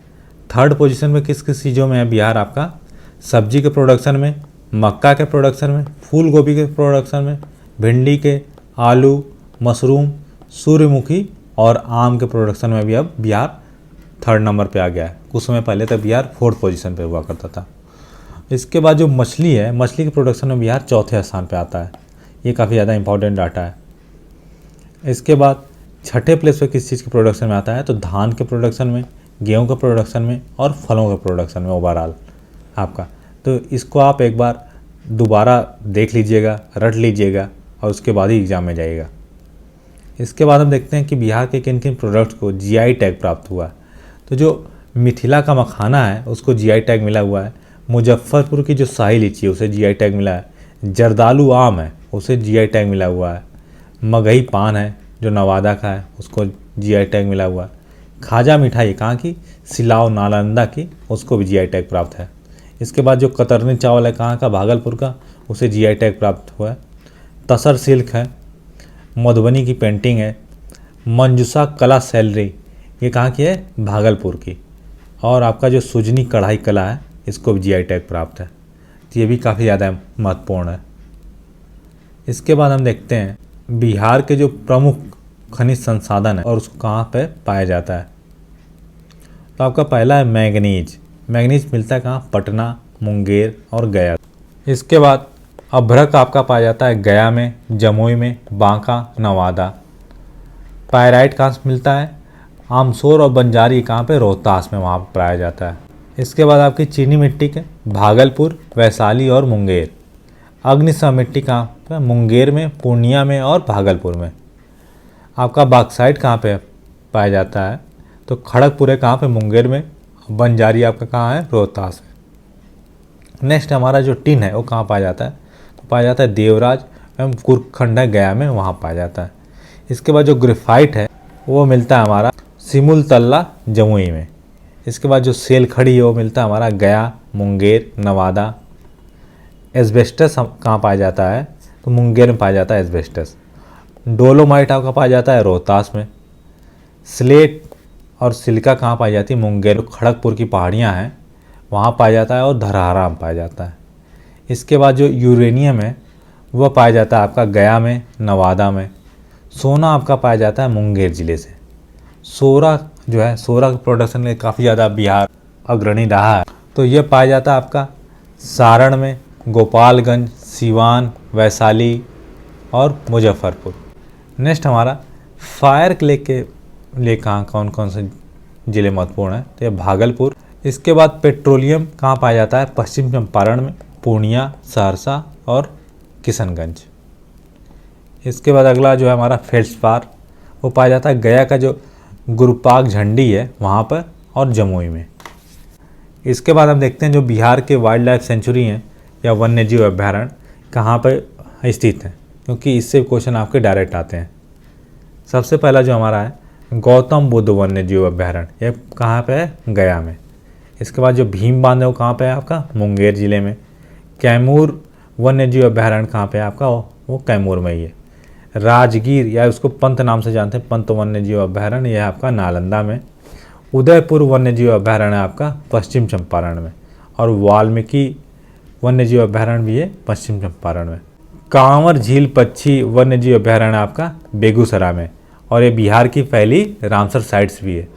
थर्ड पोजीशन में किस किस चीज़ों में है बिहार आपका, सब्जी के प्रोडक्शन में, मक्का के प्रोडक्शन में, फूल गोभी के प्रोडक्शन में, भिंडी के, आलू, मशरूम, सूर्यमुखी और आम के प्रोडक्शन में भी अब बिहार थर्ड नंबर पे आ गया है। कुछ समय पहले तक बिहार फोर्थ पोजीशन पे हुआ करता था। इसके बाद जो मछली है, मछली के प्रोडक्शन में बिहार चौथे स्थान पे आता है। ये काफ़ी ज़्यादा इंपॉर्टेंट डाटा है। इसके बाद छठे प्लेस पे किस चीज़ के प्रोडक्शन में आता है, तो धान के प्रोडक्शन में, गेहूं के प्रोडक्शन में और फलों के प्रोडक्शन में ओवरऑल आपका। तो इसको आप एक बार दोबारा देख लीजिएगा, रट लीजिएगा और उसके बाद ही एग्ज़ाम में जाइएगा। इसके बाद हम देखते हैं कि बिहार के किन किन प्रोडक्ट्स को जीआई टैग प्राप्त हुआ है। तो जो मिथिला का मखाना है उसको जीआई टैग मिला हुआ है। मुजफ्फरपुर की जो शाही लीची है उसे जीआई टैग मिला है। जर्दालू आम है उसे जीआई टैग मिला हुआ है। मगही पान है जो नवादा का है उसको जीआई टैग मिला हुआ है। खाजा मिठाई कहाँ की, सिलाव नालंदा की, उसको भी जीआई टैग प्राप्त है। इसके बाद जो कतरनी चावल है कहाँ का, भागलपुर का, उसे जीआई टैग प्राप्त हुआ है। तसर सिल्क है, मधुबनी की पेंटिंग है। मंजूषा कला सैलरी ये कहाँ की है, भागलपुर की। और आपका जो सुजनी कढ़ाई कला है इसको भी जीआई टैग प्राप्त है। तो ये भी काफ़ी ज़्यादा महत्वपूर्ण है। इसके बाद हम देखते हैं बिहार के जो प्रमुख खनिज संसाधन है और उसको कहाँ पे पाया जाता है। तो आपका पहला है मैंगनीज। मैंगनीज मिलता है कहाँ, पटना, मुंगेर और गया। इसके बाद अभ्रक आपका पाया जाता है गया में, जमुई में, बांका, नवादा। पायराइट कहाँ से मिलता है, आमसोर और बंजारी कहाँ पे, रोहतास में, वहाँ पर पाया जाता है। इसके बाद आपकी चीनी मिट्टी के भागलपुर, वैशाली और मुंगेर। अग्निशम मिट्टी कहाँ पे, मुंगेर में, पूर्णिया में और भागलपुर में। आपका बॉक्साइट कहाँ पे पाया जाता है, तो खड़गपुर है कहाँ पे, मुंगेर में। बंजारी आपका कहाँ है, रोहतास में। नेक्स्ट हमारा जो टिन है वो कहाँ पाया जाता है, तो पाया जाता है देवराज एवं कुरखंड है गया में, वहाँ पाया जाता है। इसके बाद जो ग्रेफाइट है वो मिलता है हमारा सिमुल तल्ला, जमुई में। इसके बाद जो सेल खड़ी है वो मिलता है हमारा गया, मुंगेर, नवादा। एस्बेस्टस कहाँ पाया जाता है, तो मुंगेर में पाया जाता है एस्बेस्टस। डोलोमाइट आपका पाया जाता है रोहतास में। स्लेट और सिलिका कहाँ पाई जाती है, मुंगेर, खड़गपुर की पहाड़ियाँ हैं वहाँ पाया जाता है और धरहरा में पाया जाता है। इसके बाद जो यूरेनियम है वह पाया जाता है आपका गया में, नवादा में। सोना आपका पाया जाता है मुंगेर ज़िले से। सोरा जो है, सोरा के प्रोडक्शन में काफ़ी ज़्यादा बिहार अग्रणी रहा है, तो ये पाया जाता है आपका सारण में, गोपालगंज, सिवान, वैशाली और मुजफ्फरपुर। नेक्स्ट हमारा फायर क्ले के लिए कहाँ कौन कौन से ज़िले महत्वपूर्ण हैं, तो ये भागलपुर। इसके बाद पेट्रोलियम कहाँ पाया जाता है, पश्चिम चंपारण में, पूर्णिया, सहरसा और किशनगंज। इसके बाद अगला जो है हमारा फेल्सपार, वो पाया जाता है गया का जो गुरुपाग झंडी है वहाँ पर और जमुई में। इसके बाद हम देखते हैं जो बिहार के वाइल्ड लाइफ सेंचुरी हैं या वन्य जीव अभ्यारण्य कहाँ पर स्थित हैं, क्योंकि इससे क्वेश्चन आपके डायरेक्ट आते हैं। सबसे पहला जो हमारा है गौतम बुद्ध वन्य जीव अभ्यारण्य, ये कहाँ पे है, गया में। इसके बाद जो भीम बांध है वो कहाँ पे है आपका, मुंगेर ज़िले में। कैमूर वन्य जीव अभ्यारण्य कहाँ पे है आपका, वो कैमूर में ही है। राजगीर या उसको पंत नाम से जानते हैं, पंत वन्य जीव अभ्यारण्य, यह आपका नालंदा में। उदयपुर वन्य जीव अभ्यारण्य आपका पश्चिम चंपारण में। और वाल्मीकि वन्य जीव अभ्यारण्य भी है पश्चिम चंपारण में। कांवर झील पक्षी वन्य जीव अभ्यारण्य आपका बेगूसराय में, और ये बिहार की पहली रामसर साइट्स भी है।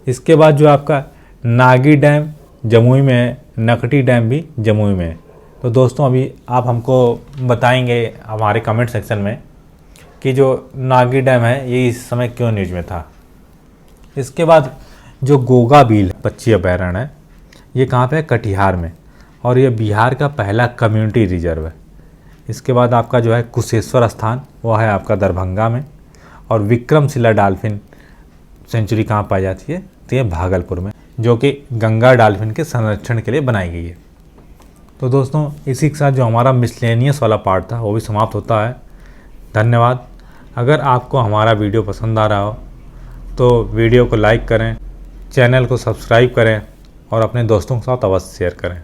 इसके बाद जो आपका नागी डैम जमुई में है, नकटी डैम भी जमुई में है। तो दोस्तों अभी आप हमको बताएंगे हमारे कमेंट सेक्शन में कि जो नागी डैम है ये इस समय क्यों न्यूज में था। इसके बाद जो गोगा बील पक्षी अभयारण्य है ये कहाँ पे है, कटिहार में, और ये बिहार का पहला कम्युनिटी रिजर्व है। इसके बाद आपका जो है कुशेश्वर स्थान वो है आपका दरभंगा में, और विक्रमशिला डॉल्फिन सेंचुरी कहाँ पाई जाती है, स्थित है भागलपुर में, जो कि गंगा डॉल्फिन के संरक्षण के लिए बनाई गई है। तो दोस्तों इसी के साथ जो हमारा मिसलेनियस वाला पार्ट था वो भी समाप्त होता है। धन्यवाद। अगर आपको हमारा वीडियो पसंद आ रहा हो तो वीडियो को लाइक करें, चैनल को सब्सक्राइब करें और अपने दोस्तों के साथ अवश्य शेयर करें।